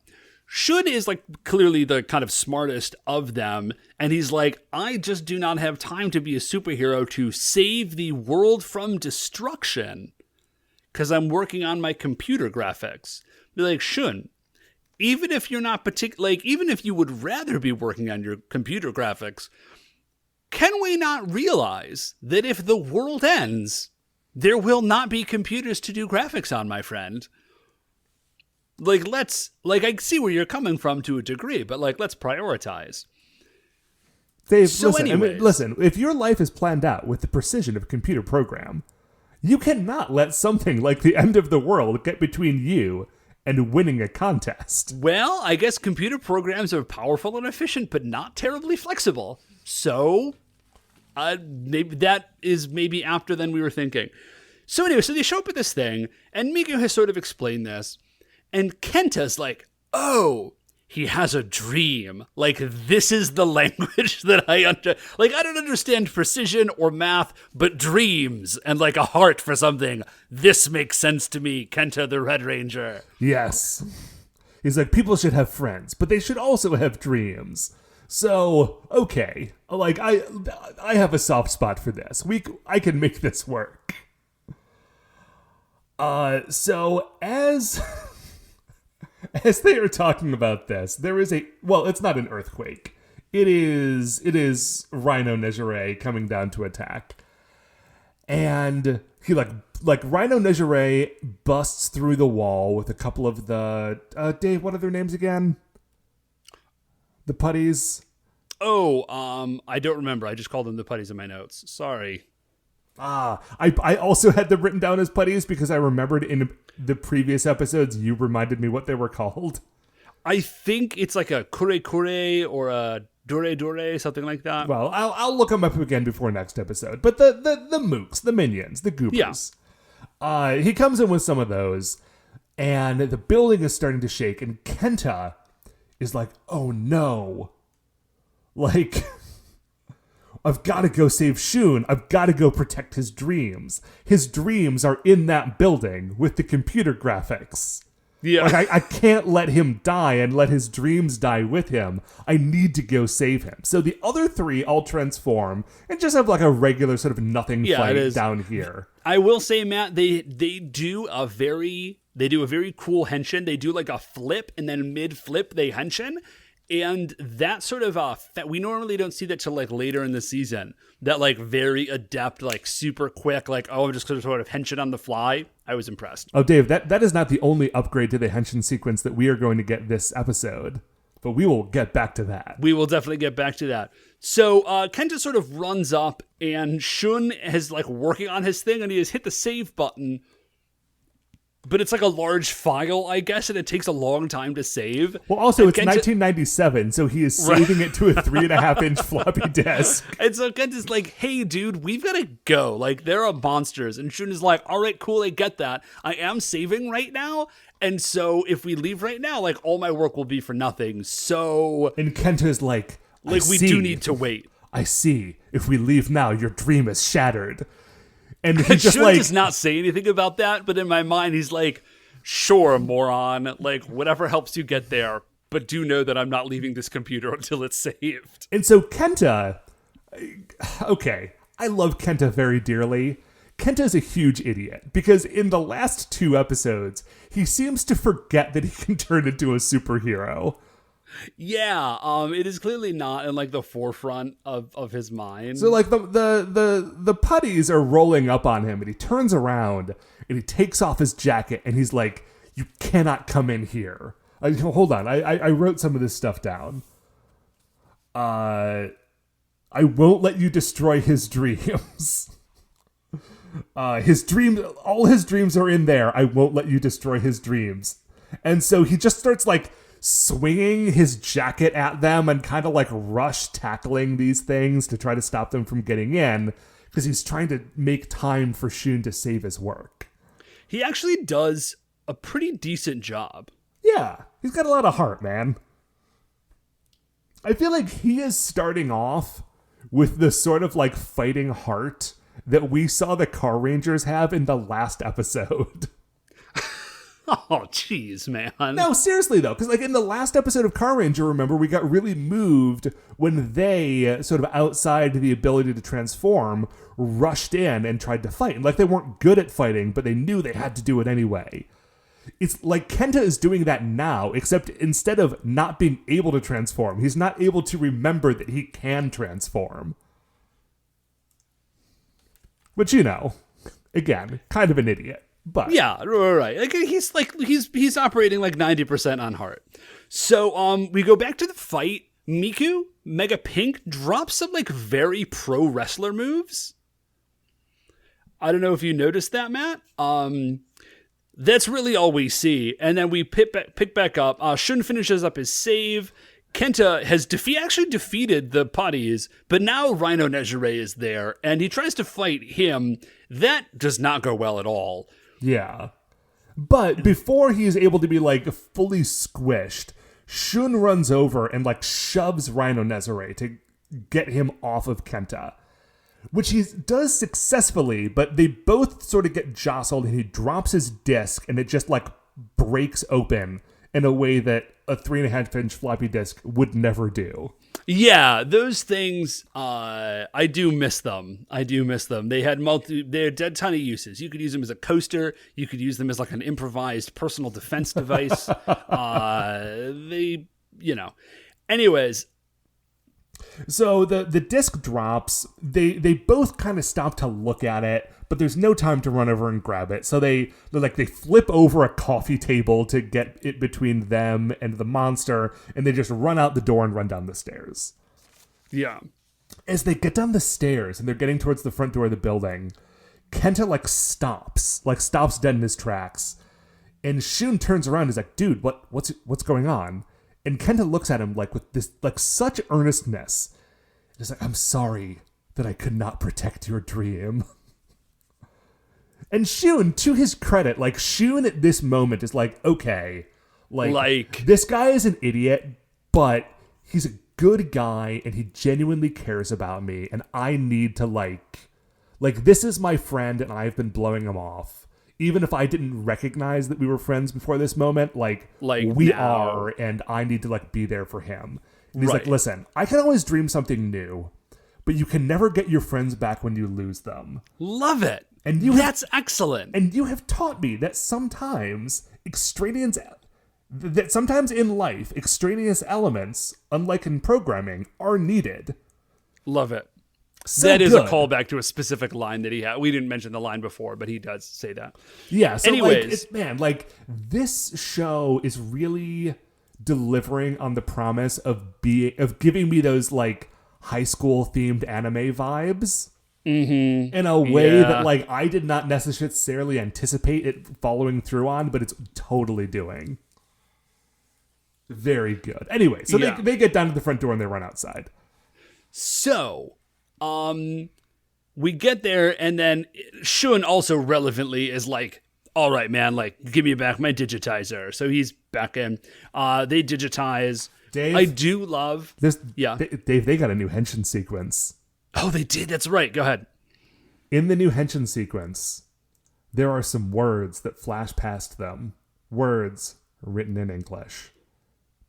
Shun is, like, clearly the kind of smartest of them, and he's like, I just do not have time to be a superhero to save the world from destruction because I'm working on my computer graphics. Be like, Shun, even if you're not even if you would rather be working on your computer graphics, can we not realize that if the world ends, there will not be computers to do graphics on, my friend? Like, I see where you're coming from to a degree, but, like, let's prioritize. Dave, listen, if your life is planned out with the precision of a computer program, you cannot let something like the end of the world get between you and winning a contest. Well, I guess computer programs are powerful and efficient, but not terribly flexible. So, maybe that is maybe after than we were thinking. So anyway, so they show up at this thing, and Miku has sort of explained this. And Kenta's like, oh, he has a dream. Like, this is the language that I like, I don't understand precision or math, but dreams and, like, a heart for something. This makes sense to me, Kenta the Red Ranger. Yes. He's like, people should have friends, but they should also have dreams. So, okay. Like, I have a soft spot for this. I can make this work. So, as they are talking about this, there is it's not an earthquake. It is Rhino Nezire coming down to attack. And he like Rhino Nezire busts through the wall with a couple of the Dave, what are their names again? The putties. Oh, I don't remember. I just called them the putties in my notes. Sorry. I also had them written down as putties because I remembered in the previous episodes you reminded me what they were called. I think it's like a kure or a dore, something like that. Well, I'll look them up again before next episode. But the mooks, the minions, the goopers. Yeah. He comes in with some of those, and the building is starting to shake, and Kenta is like, oh no. Like... I've got to go save Shun. I've got to go protect his dreams. His dreams are in that building with the computer graphics. Yeah. Like, I can't let him die and let his dreams die with him. I need to go save him. So the other three all transform and just have like a regular sort of nothing fight down here. I will say, Matt, they do a very cool henshin. They do like a flip, and then mid-flip they henshin. And that sort of, we normally don't see that till like later in the season. That like very adept, like super quick, like, oh, I'm just going to sort of henshin on the fly. I was impressed. Oh, Dave, that is not the only upgrade to the henshin sequence that we are going to get this episode. But we will get back to that. We will definitely get back to that. So Kenta sort of runs up, and Shun is like working on his thing, and he has hit the save button. But it's like a large file, I guess, and it takes a long time to save. Well, also, and it's 1997, so he is saving it to a 3.5-inch floppy disk. And so Kenta's like, hey, dude, we've got to go. Like, there are monsters. And Shun is like, all right, cool, I get that. I am saving right now. And so if we leave right now, like, all my work will be for nothing. So... And Kenta's like, we do need to wait. I see. If we leave now, your dream is shattered. And he just Shun does not say anything about that, but in my mind, he's like, sure, moron. Like, whatever helps you get there. But do know that I'm not leaving this computer until it's saved. And so Kenta... Okay, I love Kenta very dearly. Kenta's a huge idiot, because in the last 2 episodes, he seems to forget that he can turn into a superhero. Yeah, it is clearly not in like the forefront of his mind. So like the putties are rolling up on him, and he turns around and he takes off his jacket, and he's like, "You cannot come in here." Hold on, I wrote some of this stuff down. I won't let you destroy his dreams. All his dreams are in there. I won't let you destroy his dreams. And so he just starts like swinging his jacket at them and kind of like rush tackling these things to try to stop them from getting in, because he's trying to make time for Shun to save his work. He actually does a pretty decent job. Yeah, he's got a lot of heart, man. I feel like he is starting off with the sort of like fighting heart that we saw the Car Rangers have in the last episode. Oh, jeez, man. No, seriously, though, because like in the last episode of Car Ranger, remember, we got really moved when they, sort of outside the ability to transform, rushed in and tried to fight. And like they weren't good at fighting, but they knew they had to do it anyway. It's like Kenta is doing that now, except instead of not being able to transform, he's not able to remember that he can transform. Which, you know, again, kind of an idiot. But yeah, right. Like he's operating like 90% on heart. So we go back to the fight. Miku, Mega Pink, drops some like very pro wrestler moves. I don't know if you noticed that, Matt. That's really all we see. And then we pick back up. Shun finishes up his save. Kenta has actually defeated the putties, but now Rhino Nezire is there, and he tries to fight him. That does not go well at all. Yeah. But before he is able to be, like, fully squished, Shun runs over and, like, shoves Rhino Nezire to get him off of Kenta, which he does successfully, but they both sort of get jostled, and he drops his disc, and it just, like, breaks open in a way that a 3.5-inch floppy disk would never do. Yeah, those things, I do miss them. They had a ton of uses. You could use them as a coaster. You could use them as like an improvised personal defense device. Anyways. So the disc drops. They both kind of stop to look at it, but there's no time to run over and grab it. So they flip over a coffee table to get it between them and the monster, and they just run out the door and run down the stairs. Yeah. As they get down the stairs and they're getting towards the front door of the building, Kenta stops dead in his tracks, and Shun turns around and is like, "Dude, what's going on?" And Kenta looks at him like with this like such earnestness. He's like, "I'm sorry that I could not protect your dream." And Shun, to his credit, like Shun at this moment is like, okay, like this guy is an idiot, but he's a good guy and he genuinely cares about me, and I need to like this is my friend and I've been blowing him off. Even if I didn't recognize that we were friends before this moment, like we now are, and I need to like be there for him. And he's like, "Listen, I can always dream something new, but you can never get your friends back when you lose them." Love it. And that's excellent. And you have taught me that sometimes extraneous that sometimes in life, extraneous elements, unlike in programming, are needed. Love it. So that is good. a callback to a specific line that he had. We didn't mention the line before, but he does say that. Yeah, so Anyways. this show is really delivering on the promise of giving me those like high school themed anime vibes in a way that like I did not necessarily anticipate it following through on, but it's totally doing. Very good. Anyway, so they get down to the front door and they run outside. So, we get there, and then Shun also relevantly is like, all right, man, like, give me back my digitizer. So he's back in. They digitize. Dave, I do love this. Yeah. Dave, they got a new henshin sequence. Oh, they did. That's right. Go ahead. In the new henshin sequence, there are some words that flash past them. Words written in English.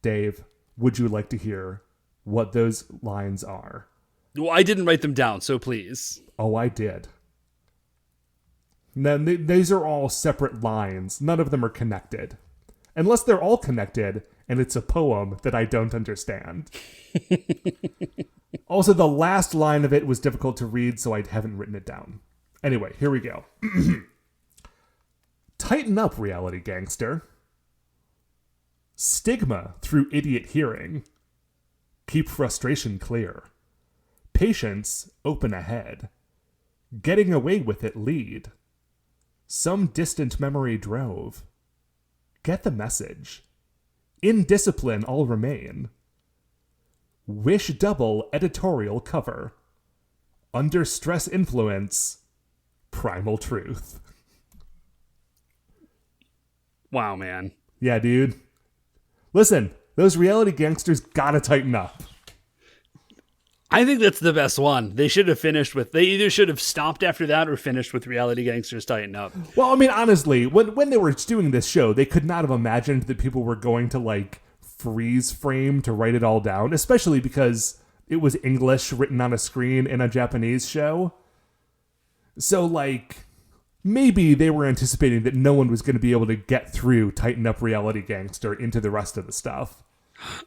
Dave, would you like to hear what those lines are? Well, I didn't write them down, so please. Oh, I did. Now, these are all separate lines. None of them are connected. Unless they're all connected, and it's a poem that I don't understand. Also, the last line of it was difficult to read, so I haven't written it down. Anyway, here we go. Tighten up, reality gangster. Stigma through idiot hearing. Keep frustration clear. Patience open ahead. Getting away with it lead. Some distant memory drove. Get the message. In discipline I'll remain. Wish double editorial cover. Under stress influence. Primal truth. Wow, man. Yeah, dude. Listen, those reality gangsters gotta tighten up. I think that's the best one. They should have finished with... They either should have stopped after that or finished with Reality Gangsters Tighten Up. Well, I mean, honestly, when they were doing this show, they could not have imagined that people were going to, like, freeze frame to write it all down, especially because it was English written on a screen in a Japanese show. So, like, maybe they were anticipating that no one was going to be able to get through Tighten Up Reality Gangster into the rest of the stuff.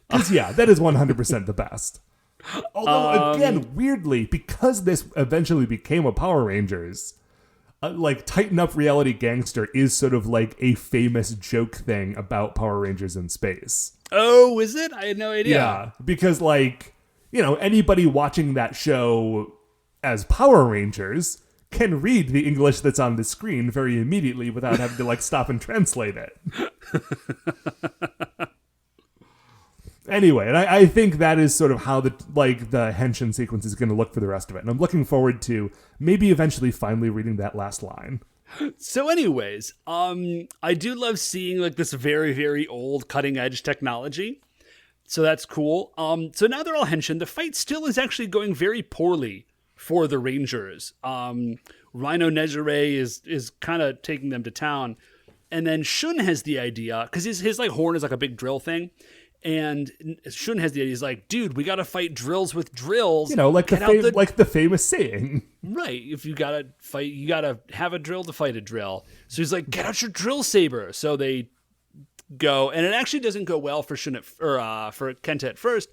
Because, yeah, that is 100% the best. Although, again, weirdly, because this eventually became a Power Rangers, like, Tighten Up Reality Gangster is sort of like a famous joke thing about Power Rangers in space. Oh, is it? I had no idea. Yeah, because, like, you know, anybody watching that show as Power Rangers can read the English that's on the screen very immediately without having to, like, stop and translate it. Anyway, and I think that is sort of how the henshin sequence is going to look for the rest of it. And I'm looking forward to maybe eventually finally reading that last line. So anyways, I do love seeing like this very, very old cutting edge technology. So that's cool. So now they're all henshin. The fight still is actually going very poorly for the Rangers. Rhino Nezire is kind of taking them to town. And then Shun has the idea, because his like horn is like a big drill thing. And Shun has the idea. He's like, dude, we got to fight drills with drills. You know, like the famous saying. Right. If you got to fight, you got to have a drill to fight a drill. So he's like, get out your drill saber. So they go, and it actually doesn't go well for Shun for Kenta at first.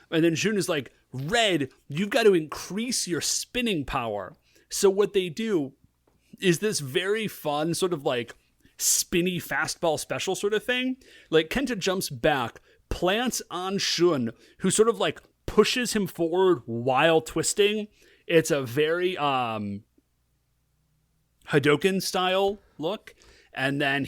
And then Shun is like, Red, you've got to increase your spinning power. So what they do is this very fun sort of like spinny fastball special sort of thing. Like Kenta jumps back, plants on Shun, who sort of like pushes him forward while twisting. It's a very Hadoken style look. And then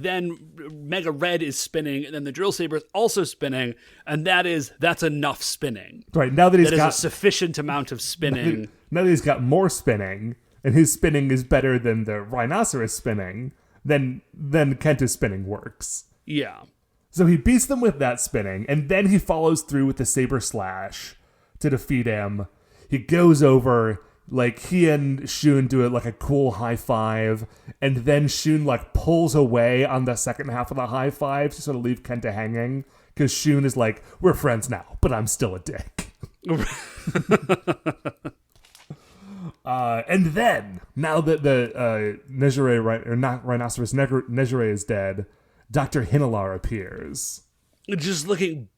then Mega Red is spinning, and then the drill saber is also spinning, and that's enough spinning. Right, now that he's got a sufficient amount of spinning. Now that he's got more spinning, and his spinning is better than the rhinoceros spinning, then Kenta's spinning works. Yeah. So he beats them with that spinning, and then he follows through with the saber slash to defeat him. He goes over, like, he and Shun do it like a cool high five, and then Shun like pulls away on the second half of the high five to sort of leave Kenta hanging, because Shun is like, we're friends now, but I'm still a dick. And then, now that the Nezire, or not Rhinoceros, Nezire is dead, Dr. Hinelar appears. Just looking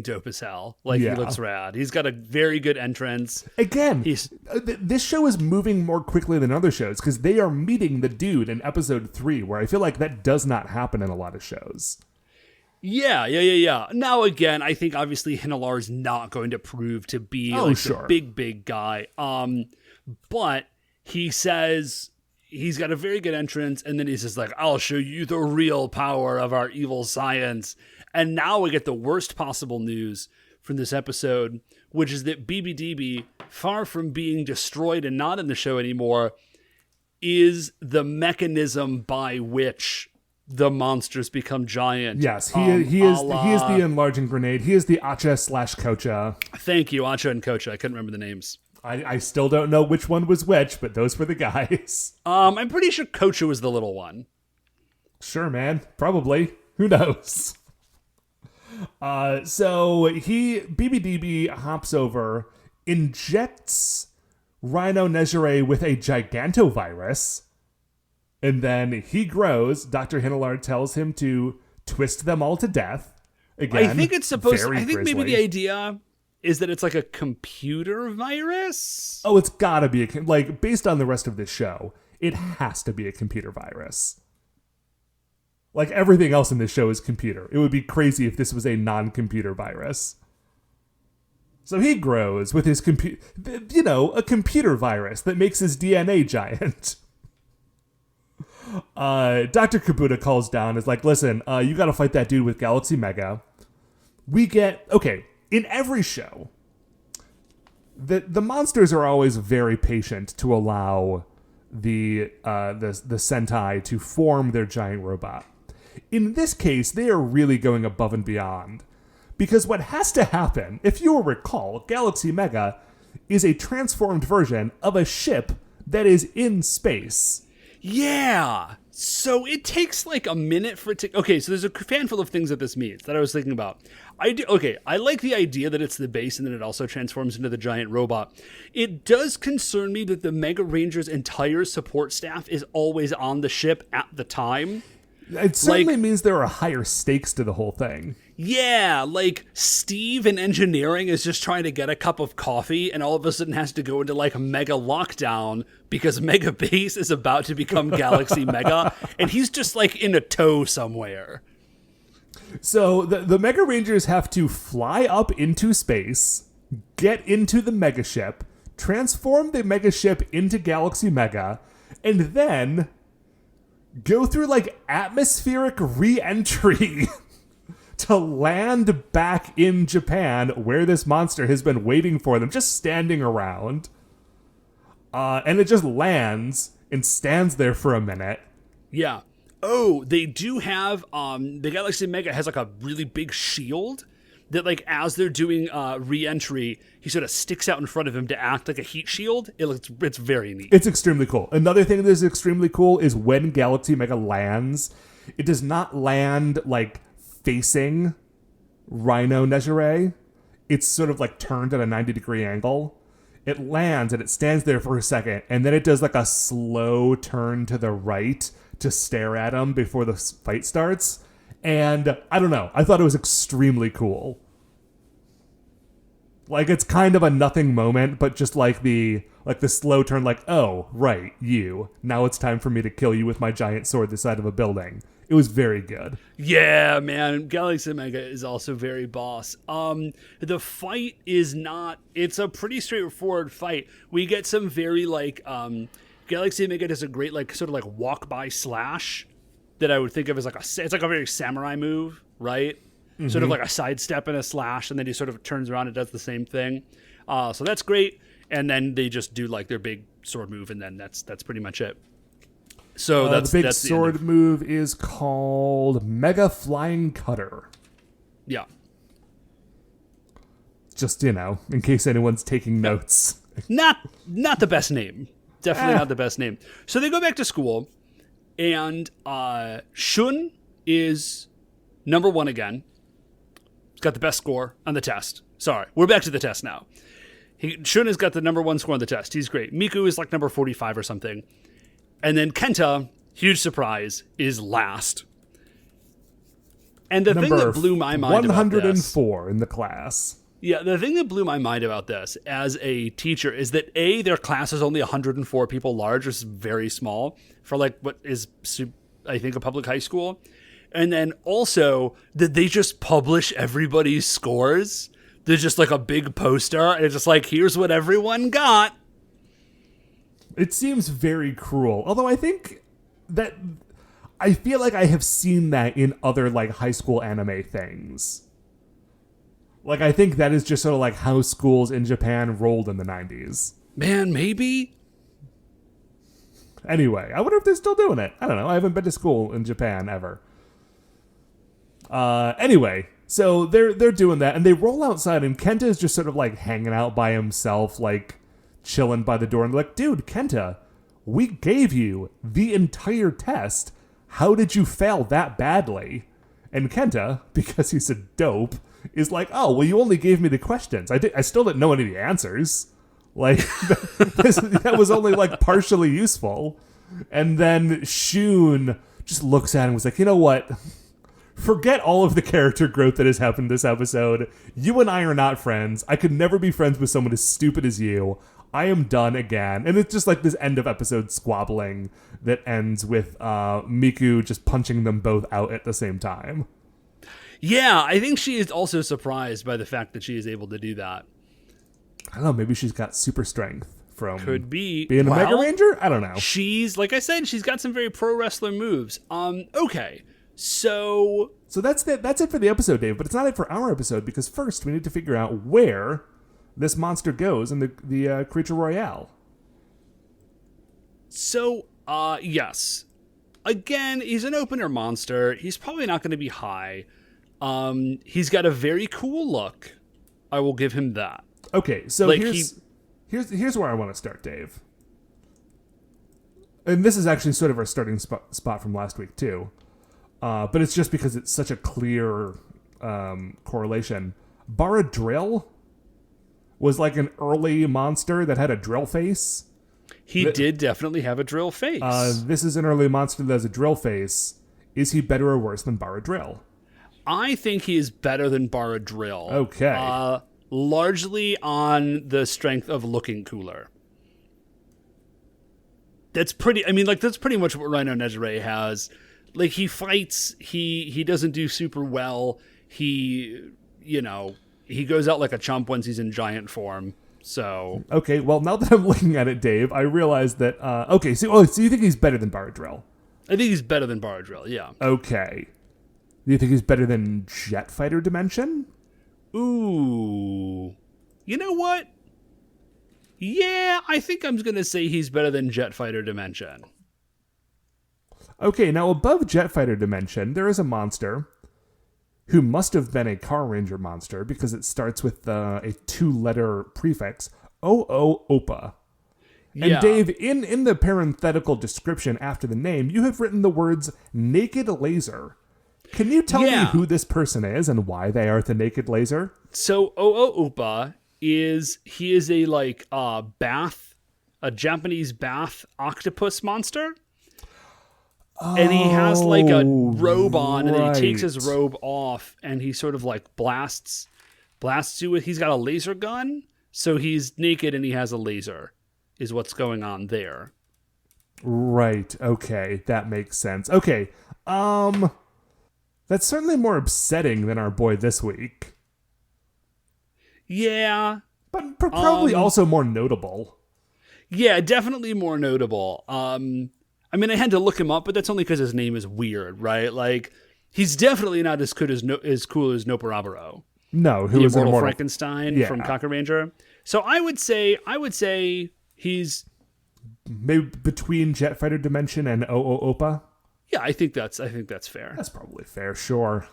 dope as hell. Like, Yeah. he looks rad. He's got a very good entrance. Again, He's this show is moving more quickly than other shows because they are meeting the dude in episode 3, where I feel like that does not happen in a lot of shows. Yeah. Now, again, I think obviously Hinelar is not going to prove to be the big guy. But he says he's got a very good entrance, and then he says, like, I'll show you the real power of our evil science. And now we get the worst possible news from this episode, which is that BBDB, far from being destroyed and not in the show anymore, is the mechanism by which the monsters become giant. Yes, he is the enlarging grenade. He is the Acha/Kocha. Thank you, Acha and Kocha. I couldn't remember the names. I still don't know which one was which, but those were the guys. I'm pretty sure Kocha was the little one. Sure, man. Probably. Who knows? So BBDB hops over, injects Rhino Nezire with a gigantovirus, and then he grows. Dr. Hinelar tells him to twist them all to death. Again, I think it's supposed to, I think grisly. maybe the idea is that it's like a computer virus. Oh, it's gotta be like, based on the rest of this show, it has to be a computer virus. Like, everything else in this show is computer. It would be crazy if this was a non-computer virus. So he grows with his a computer virus that makes his DNA giant. Dr. Kabuta calls down, is like, listen, you gotta fight that dude with Galaxy Mega. In every show, the monsters are always very patient to allow the Sentai to form their giant robot. In this case, they are really going above and beyond. Because what has to happen, if you will recall, Galaxy Mega is a transformed version of a ship that is in space. Yeah. So it takes like a minute for it to... Okay, so there's a handful of things that this means that I was thinking about. I like the idea that it's the base and then it also transforms into the giant robot. It does concern me that the Megaranger's entire support staff is always on the ship at the time. It certainly means there are higher stakes to the whole thing. Yeah, like Steve in engineering is just trying to get a cup of coffee and all of a sudden has to go into like mega lockdown because Mega Base is about to become Galaxy Mega, and he's just like in a tow somewhere. So the Mega Rangers have to fly up into space, get into the mega ship, transform the mega ship into Galaxy Mega, and then go through like atmospheric re-entry to land back in Japan where this monster has been waiting for them, just standing around. And it just lands and stands there for a minute. Yeah. Oh, they do have, the Galaxy Mega has like a really big shield that like as they're doing re-entry, he sort of sticks out in front of him to act like a heat shield. It's very neat. It's extremely cool. Another thing that is extremely cool is when Galaxy Mega lands, it does not land like facing Rhino Nezire. It's sort of like turned at a 90-degree angle. It lands and it stands there for a second, and then it does like a slow turn to the right to stare at him before the fight starts. And I don't know, I thought it was extremely cool. Like, it's kind of a nothing moment, but just like the slow turn, like, oh, right, you. Now it's time for me to kill you with my giant sword the side of a building. It was very good. Yeah, man. Galaxy Mega is also very boss. The fight is not... It's a pretty straightforward fight. We get some very, like... Galaxy Mega does a great, like, sort of, like, walk-by slash that I would think of as, like, it's like a very samurai move, right? Mm-hmm. Sort of like a sidestep and a slash, and then he sort of turns around and does the same thing. So that's great. And then they just do, like, their big sword move, and then that's pretty much it. So the big sword move is called Mega Flying Cutter. Yeah. Just, in case anyone's taking notes. Not the best name. Definitely not the best name. So they go back to school, and Shun is number 1 again. He's got the best score on the test. Sorry, we're back to the test now. Shun has got the number 1 score on the test. He's great. Miku is like number 45 or something. And then Kenta, huge surprise, is last. And the thing Number that blew my mind about this, 104 in the class. yeah, the thing that blew my mind about this as a teacher is that their class is only 104 people large, which is very small for like what is, I think, a public high school. And then also that they just publish everybody's scores. There's just like a big poster, and it's just like, here's what everyone got. It seems very cruel. Although I think that I feel like I have seen that in other like high school anime things. Like, I think that is just sort of like how schools in Japan rolled in the 90s. Man, maybe. Anyway, I wonder if they're still doing it. I don't know. I haven't been to school in Japan ever. Anyway, so they're doing that, and they roll outside, and Kenta is just sort of like hanging out by himself, like chilling by the door, and they're like, dude, Kenta, we gave you the entire test. How did you fail that badly? And Kenta, because he's a dope, is like, oh, well, you only gave me the questions. I still didn't know any of the answers. Like, that was only, like, partially useful. And then Shun just looks at him and was like, you know what? Forget all of the character growth that has happened this episode. You and I are not friends. I could never be friends with someone as stupid as you. I am done again. And it's just like this end of episode squabbling that ends with Miku just punching them both out at the same time. Yeah, I think she is also surprised by the fact that she is able to do that. I don't know, maybe she's got super strength from Could be being a Mega Ranger? I don't know. She's, like I said, she's got some very pro wrestler moves. Okay, so that's it for the episode, Dave, but it's not it for our episode, because first we need to figure out where this monster goes in the Creature Royale. So, yes. Again, he's an opener monster. He's probably not going to be high. He's got a very cool look. I will give him that. Okay, so like here's where I want to start, Dave. And this is actually sort of our starting spot from last week, too. But it's just because it's such a clear correlation. Baradrill was like an early monster that had a drill face. He did definitely have a drill face. This is an early monster that has a drill face. Is he better or worse than Baradrill? I think he is better than Baradrill. Okay. Largely on the strength of looking cooler. That's pretty much what Rhino Nezire has. Like, he fights, he doesn't do super well. He goes out like a chump once he's in giant form. So okay, well, now that I'm looking at it, Dave, I realize that so you think he's better than Baradrill? I think he's better than Baradrill, yeah. Okay. Do you think he's better than Jet Fighter Dimension? Ooh. You know what? Yeah, I think I'm going to say he's better than Jet Fighter Dimension. Okay, now above Jet Fighter Dimension, there is a monster who must have been a Car Ranger monster because it starts with a 2-letter prefix, Opa. And Yeah. Dave, in the parenthetical description after the name, you have written the words Naked Laser. Can you tell me who this person is and why they are the Naked Laser? So Upa is a Japanese bath octopus monster. And he has like a robe on, and then he takes his robe off, and he sort of like blasts you with. He's got a laser gun, so he's naked and he has a laser, is what's going on there. Right. Okay, that makes sense. Okay. That's certainly more upsetting than our boy this week. Yeah. But probably also more notable. Yeah, definitely more notable. I mean, I had to look him up, but that's only because his name is weird, right? Like, he's definitely not as cool as Noparabaro. No, who the is Immortal Immortal Frankenstein from Kaku Ranger. So I would say he's maybe between Jet Fighter Dimension and Opa. Yeah, I think that's fair. That's probably fair, sure.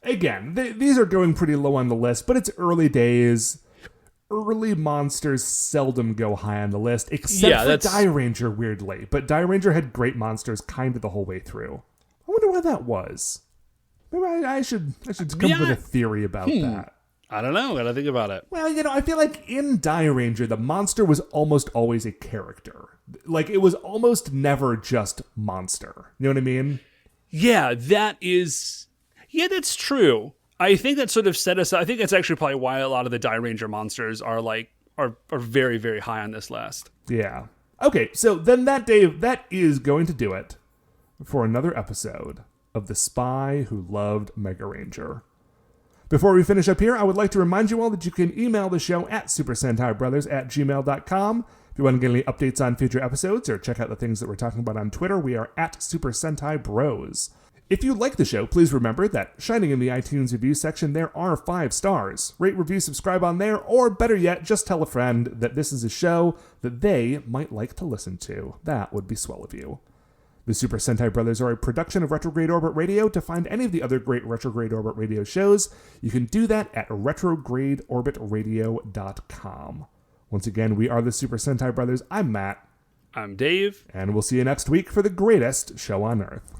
Again, these are going pretty low on the list, but it's early days. Early monsters seldom go high on the list, except for Die Ranger, weirdly. But Die Ranger had great monsters kind of the whole way through. I wonder why that was. Maybe I should come up with a theory about that. I don't know. Gotta think about it. Well, I feel like in Die Ranger, the monster was almost always a character. Like, it was almost never just monster. You know what I mean? Yeah, that is... Yeah, that's true. I think that sort of set us up. I think that's actually probably why a lot of the Die Ranger monsters are very, very high on this list. Yeah. Okay, so then that is going to do it for another episode of The Spy Who Loved Megaranger. Before we finish up here, I would like to remind you all that you can email the show at supersentaibrothers@gmail.com. If you want to get any updates on future episodes or check out the things that we're talking about on Twitter, we are at Super Sentai Bros. If you like the show, please remember that shining in the iTunes review section, there are 5 stars. Rate, review, subscribe on there, or better yet, just tell a friend that this is a show that they might like to listen to. That would be swell of you. The Super Sentai Brothers are a production of Retrograde Orbit Radio. To find any of the other great Retrograde Orbit Radio shows, you can do that at retrogradeorbitradio.com. Once again, we are the Super Sentai Brothers. I'm Matt. I'm Dave. And we'll see you next week for the greatest show on Earth.